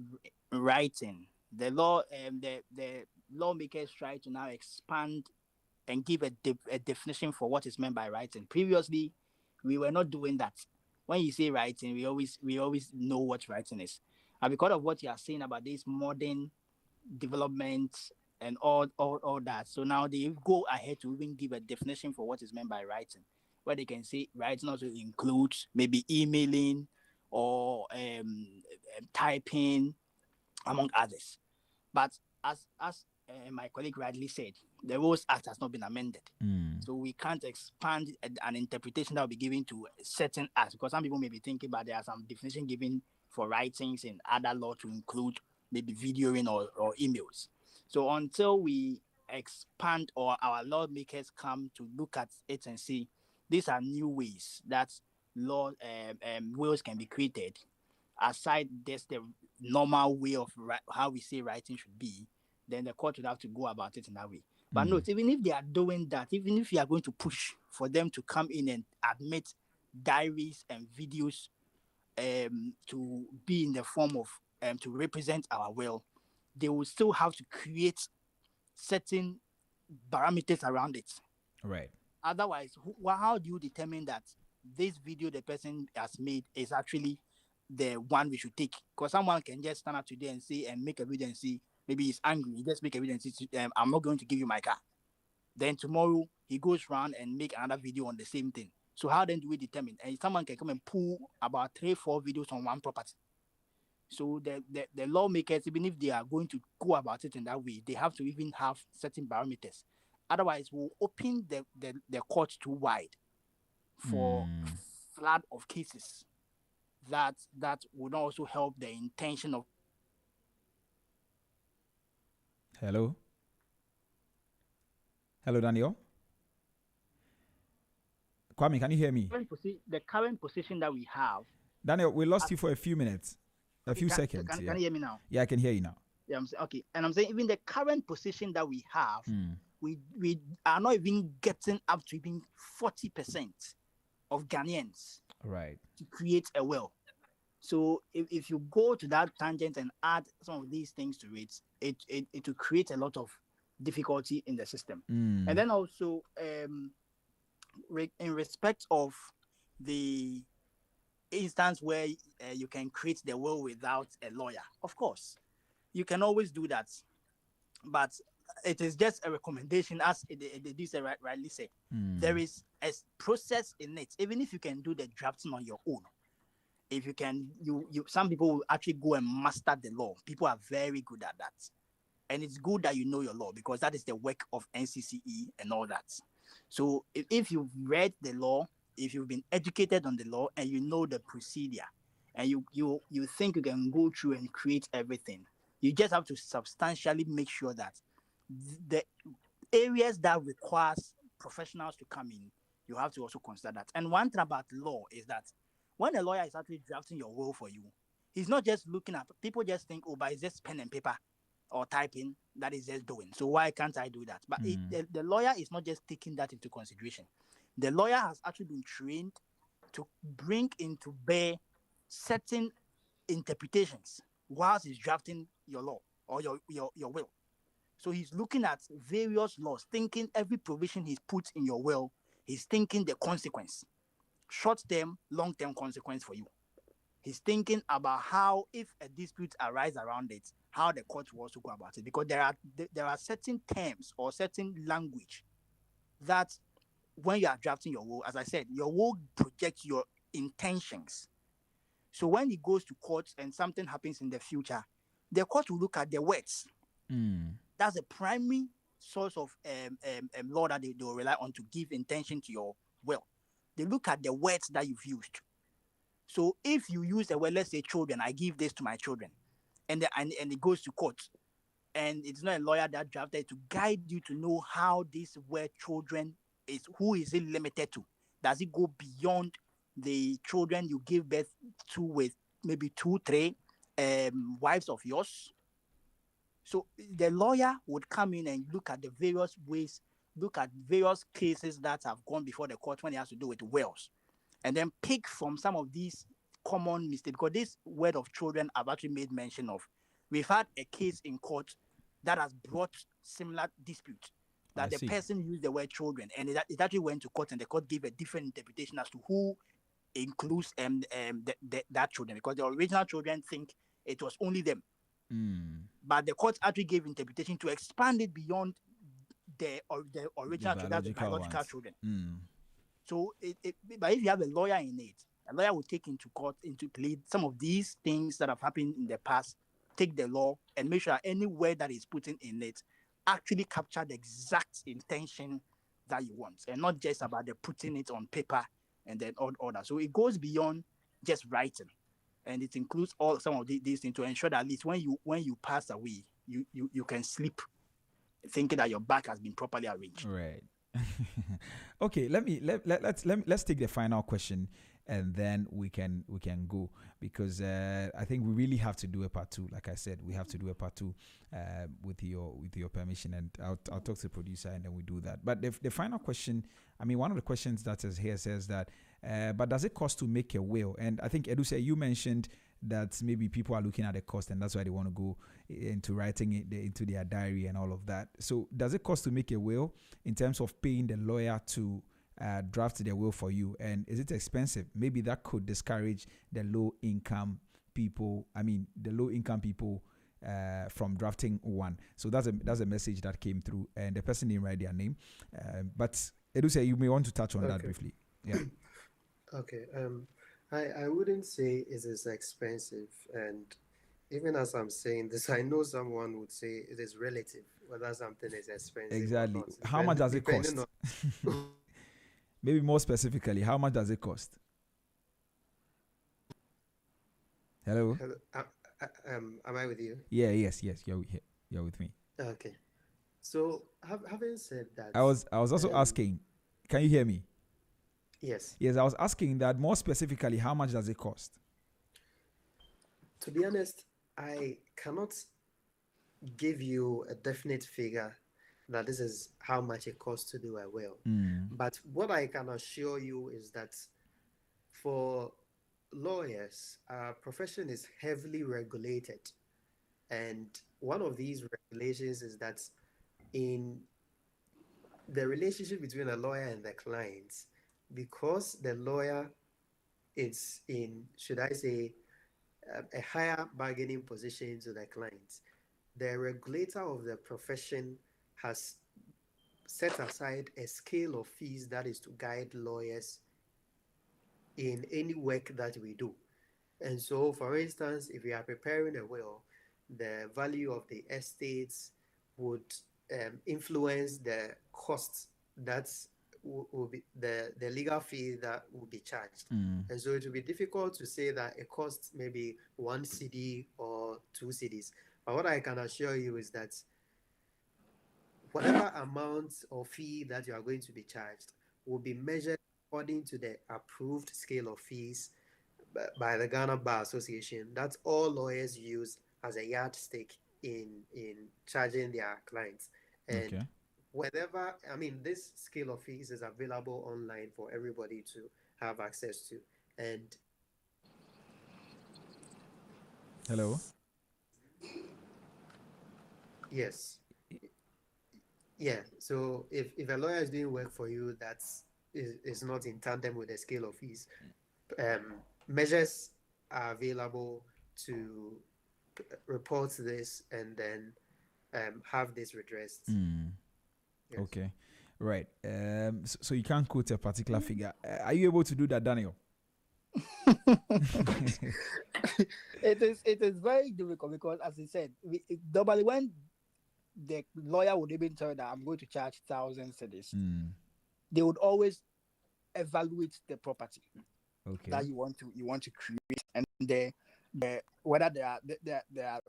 writing, the law, the lawmakers try to now expand and give a definition for what is meant by writing. Previously, we were not doing that. When you say writing, we always know what writing is. And because of what you are saying about this modern development and all that, so now they go ahead to even give a definition for what is meant by writing, where they can say writing also includes maybe emailing or typing, among others. But as my colleague rightly said, the Rules Act has not been amended. So we can't expand an interpretation that will be given to certain acts, because some people may be thinking, but there are some definition given for writings in other law to include maybe videoing or emails. So until we expand or our lawmakers come to look at it and see these are new ways that law wills can be created, aside this the normal way of how we say writing should be, then the court would have to go about it in that way. But note, even if they are doing that, even if you are going to push for them to come in and admit diaries and videos to be in the form of to represent our will, they will still have to create certain parameters around it. Right. Otherwise, how do you determine that this video the person has made is actually the one we should take? Because someone can just stand up today and say and make a video and say maybe he's angry. He just make a video and say, I'm not going to give you my car. Then tomorrow he goes around and make another video on the same thing. So how then do we determine? And someone can come and pull about 3-4 videos on one property. So the lawmakers, even if they are going to go about it in that way, they have to even have certain parameters. Otherwise, we'll open the court too wide for flood of cases that would also help the intention of. Hello, Daniel. Kwame, can you hear me? The current position that we have. Daniel, we lost you for a few minutes, a few seconds. Can you hear me now? Yeah, I can hear you now. Yeah, I'm saying, okay. And I'm saying even the current position that we have, we are not even getting up to even 40% of Ghanaians to create a will. So if you go to that tangent and add some of these things to it, it will create a lot of difficulty in the system. And then also in respect of the instance where you can create the will without a lawyer, of course, you can always do that. But it is just a recommendation, as this rightly said. There is a process in it. Even if you can do the drafting on your own, if you can, some people will actually go and master the law. People are very good at that. And it's good that you know your law, because that is the work of NCCE and all that. So if you've read the law, if you've been educated on the law and you know the procedure, and you think you can go through and create everything, you just have to substantially make sure that the areas that requires professionals to come in, you have to also consider that. And one thing about law is that when a lawyer is actually drafting your will for you, he's not just looking at, people just think, oh, but it's just pen and paper or typing that is just doing. So why can't I do that? But the lawyer is not just taking that into consideration. The lawyer has actually been trained to bring into bear certain interpretations whilst he's drafting your law or your will. So he's looking at various laws, thinking every provision he's put in your will, he's thinking the consequence, short-term, long-term consequence for you. He's thinking about how, if a dispute arises around it, how the court will also go about it. Because there are certain terms or certain language that when you are drafting your will, as I said, your will projects your intentions. So when it goes to court and something happens in the future, the court will look at the words. That's the primary source of law that they will rely on to give intention to your will. They look at the words that you've used. So if you use the word, let's say children, I give this to my children, and it goes to court, and it's not a lawyer that drafted to guide you to know how this word children is, who is it limited to? Does it go beyond the children you give birth to with maybe 2-3 wives of yours? So the lawyer would come in and look at the various ways, look at various cases that have gone before the court when it has to do with wills, and then pick from some of these common mistakes. Because this word of children I've actually made mention of. We've had a case in court that has brought similar dispute, that the person used the word children, and it actually went to court, and the court gave a different interpretation as to who includes that children, because the original children think it was only them. But the court actually gave interpretation to expand it beyond the original biological children. So, but if you have a lawyer in it, a lawyer will take into play some of these things that have happened in the past, take the law and make sure any word that is put in it actually capture the exact intention that you want, and not just about the putting it on paper and then all that. So it goes beyond just writing, and it includes all some of these things to ensure that at least when you pass away, you can sleep thinking that your back has been properly arranged. Right. Okay, let's take the final question, and then we can go, because I think we really have to do a part two. Like I said, we have to do a part two with your permission, and I'll talk to the producer and then we do that. But the final question, I mean, one of the questions that is here says that, but does it cost to make a will? And I think Adusei, you mentioned that maybe people are looking at the cost and that's why they want to go into writing it into their diary and all of that. So does it cost to make a will in terms of paying the lawyer to draft the will for you? And is it expensive? Maybe that could discourage the low income people from drafting one. So that's a message that came through, and the person didn't write their name. But Adusei, you may want to touch on that briefly. Yeah. Okay. I wouldn't say it is expensive, and even as I'm saying this, I know someone would say it is relative whether something is expensive. Exactly. How much does it cost? Maybe more specifically, how much does it cost? Hello? Am I with you? Yeah, yes, you're with me. Okay. So having said that, I was also asking, can you hear me? Yes. Yes, I was asking that more specifically, how much does it cost? To be honest, I cannot give you a definite figure that this is how much it costs to do a will. But what I can assure you is that for lawyers, our profession is heavily regulated. And one of these regulations is that in the relationship between a lawyer and the client, because the lawyer is in, should I say, a higher bargaining position to the client, the regulator of the profession has set aside a scale of fees that is to guide lawyers in any work that we do. And so, for instance, if we are preparing a will, the value of the estates would influence the costs that's will be the legal fee that will be charged. And so it will be difficult to say that it costs maybe 1 cedi or 2 cedis. But what I can assure you is that whatever amount or fee that you are going to be charged will be measured according to the approved scale of fees by the Ghana Bar Association. That's all lawyers use as a yardstick in charging their clients. And whatever, I mean, this scale of fees is available online for everybody to have access to. And hello? Yes. Yeah. So if a lawyer is doing work for you that is not in tandem with the scale of fees, measures are available to report this and then have this redressed. Yes. Okay. Right. So you can't quote a particular figure. Are you able to do that, Daniel? It is very difficult because, as I said, normally when the lawyer would even tell that I'm going to charge 1,000 cedis, they would always evaluate the property that you want to create, and whether there are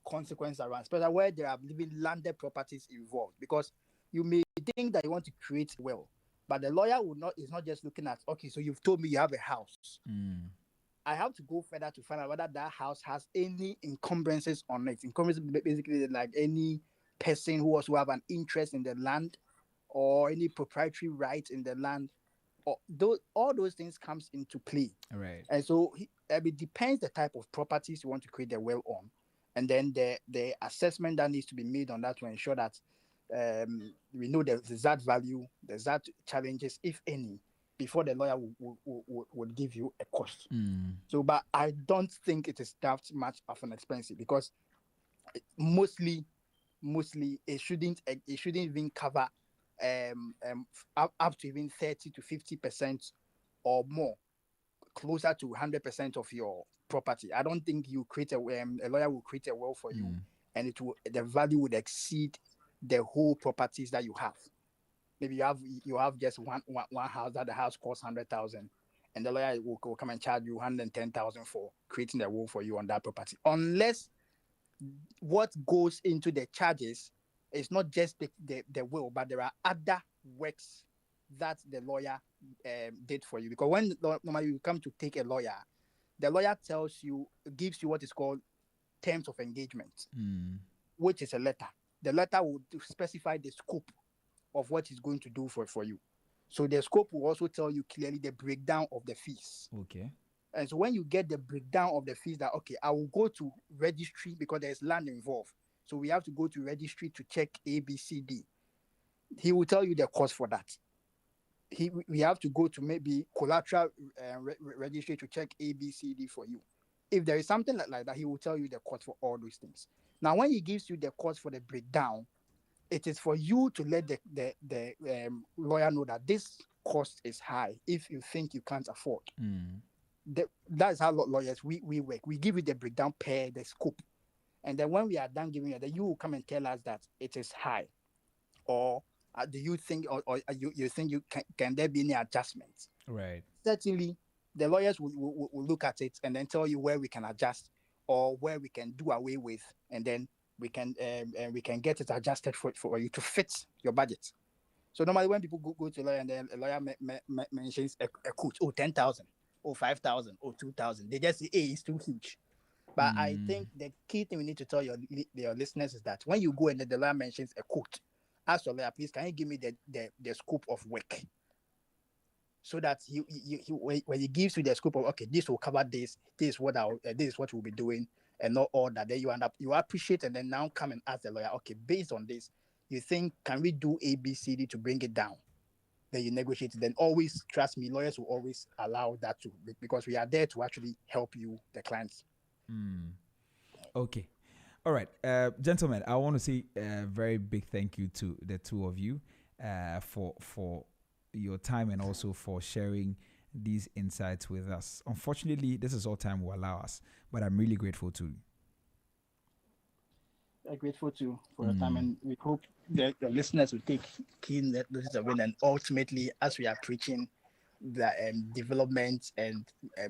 consequences around, especially where there are even landed properties involved. Because you may think that you want to create well, but the lawyer is not just looking at, okay, so you've told me you have a house. I have to go further to find out whether that house has any encumbrances on it. Encumbrances basically like any person who also have an interest in the land or any proprietary right in the land. Or all those things comes into play. Right. And so it depends the type of properties you want to create the will on, and then the assessment that needs to be made on that to ensure that we know the exact value, the exact challenges, if any, before the lawyer would give you a cost. So, but I don't think it is that much of an expense, because mostly it shouldn't even cover up to even 30 to 50% or more, closer to 100% of your property. I don't think you create a lawyer will create a will for you, and the value would exceed the whole properties that you have. Maybe you have just one house that the house costs 100,000, and the lawyer will come and charge you 110,000 for creating the will for you on that property, unless what goes into the charges is not just the will, but there are other works that the lawyer did for you. Because when normally you come to take a lawyer, the lawyer gives you what is called terms of engagement, which is a letter. The letter will specify the scope of what he's going to do for you. So the scope will also tell you clearly the breakdown of the fees. Okay. And so when you get the breakdown of the fees, that okay, I will go to registry because there's land involved. So we have to go to registry to check ABCD. He will tell you the cost for that. We have to go to maybe collateral registry to check ABCD for you. If there is something like that, he will tell you the cost for all those things. Now, when he gives you the cost for the breakdown, it is for you to let the lawyer know that this cost is high if you think you can't afford. That is how lawyers we work. We give you the breakdown per the scope. And then when we are done giving you that, you will come and tell us that it is high. Or do you think, or you think can there be any adjustments? Right. Certainly, the lawyers will look at it and then tell you where we can adjust or where we can do away with, and then we can get it adjusted for you to fit your budget. So normally when people go to a lawyer and then a lawyer mentions a quote, 10,000, 5,000, 2,000, they just say, hey, it's too huge. But I think the key thing we need to tell your listeners is that when you go and the lawyer mentions a quote, ask your lawyer, please, can you give me the scope of work? So that when he gives you the scope of, okay, this will cover this is what we'll be doing, and not all that, then you appreciate, and then now come and ask the lawyer, okay, based on this, you think, can we do ABCD to bring it down? Then you negotiate it. Then always, trust me, lawyers will always allow that too, because we are there to actually help you, the clients. Okay. All right. Gentlemen, I want to say a very big thank you to the two of you for your time and also for sharing these insights with us. Unfortunately, this is all time will allow us, but I'm really grateful to you. I'm grateful too for your time, and we hope that the listeners will take keen notice of it, and ultimately, as we are preaching the development and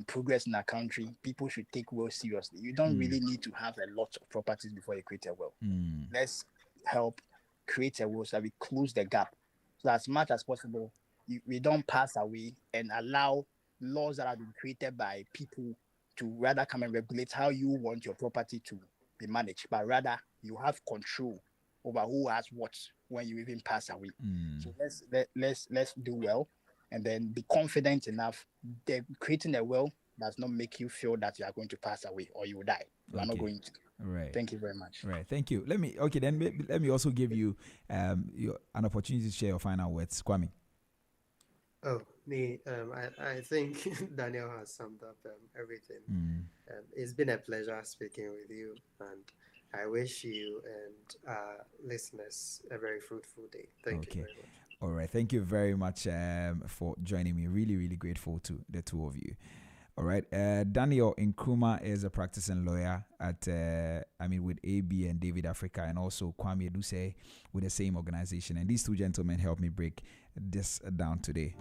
progress in our country, people should take will seriously. You don't really need to have a lot of properties before you create a will. Let's help create a will so that we close the gap. So as much as possible, we don't pass away and allow laws that have been created by people to rather come and regulate how you want your property to be managed, but rather you have control over who has what when you even pass away. So let's do well, and then be confident enough that creating a will does not make you feel that you are going to pass away or you will die. You are not going to. Right. Thank you very much. Right. Thank you. Let me also give you an opportunity to share your final words, Kwame. Oh, me. I think Daniel has summed up everything. It's been a pleasure speaking with you, and I wish you and listeners a very fruitful day. Thank you very much. All right. Thank you very much for joining me. Really, really grateful to the two of you. All right. Daniel Nkrumah is a practicing lawyer with AB and David Africa, and also Kwame Adusei with the same organization. And these two gentlemen helped me break this down today.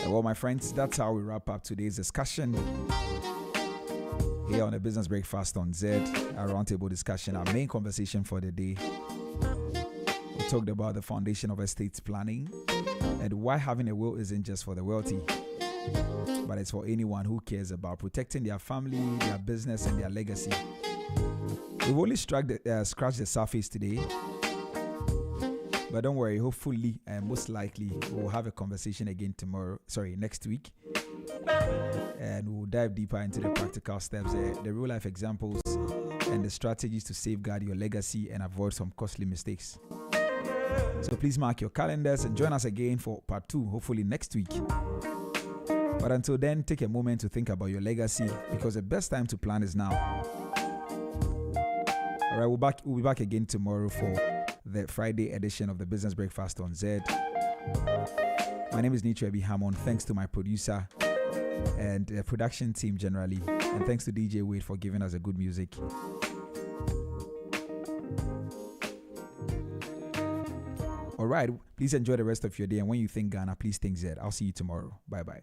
Well, my friends, that's how we wrap up today's discussion here on the Business Breakfast on Z, our roundtable discussion, our main conversation for the day. We talked about the foundation of estate planning and why having a will isn't just for the wealthy, but it's for anyone who cares about protecting their family, their business, and their legacy. We've only scratched the surface today, but don't worry. Hopefully, and most likely, we'll have a conversation again next week, and we'll dive deeper into the practical steps, the real-life examples, and the strategies to safeguard your legacy and avoid some costly mistakes. So please mark your calendars and join us again for part 2, hopefully next week. But until then, take a moment to think about your legacy, because the best time to plan is now. All right, we'll be back again tomorrow for the Friday edition of the Business Breakfast on Z. My name is Nkrumah Hammond. Thanks to my producer and the production team generally. And thanks to DJ Wade for giving us a good music. All right, please enjoy the rest of your day. And when you think Ghana, please think Z. I'll see you tomorrow. Bye-bye.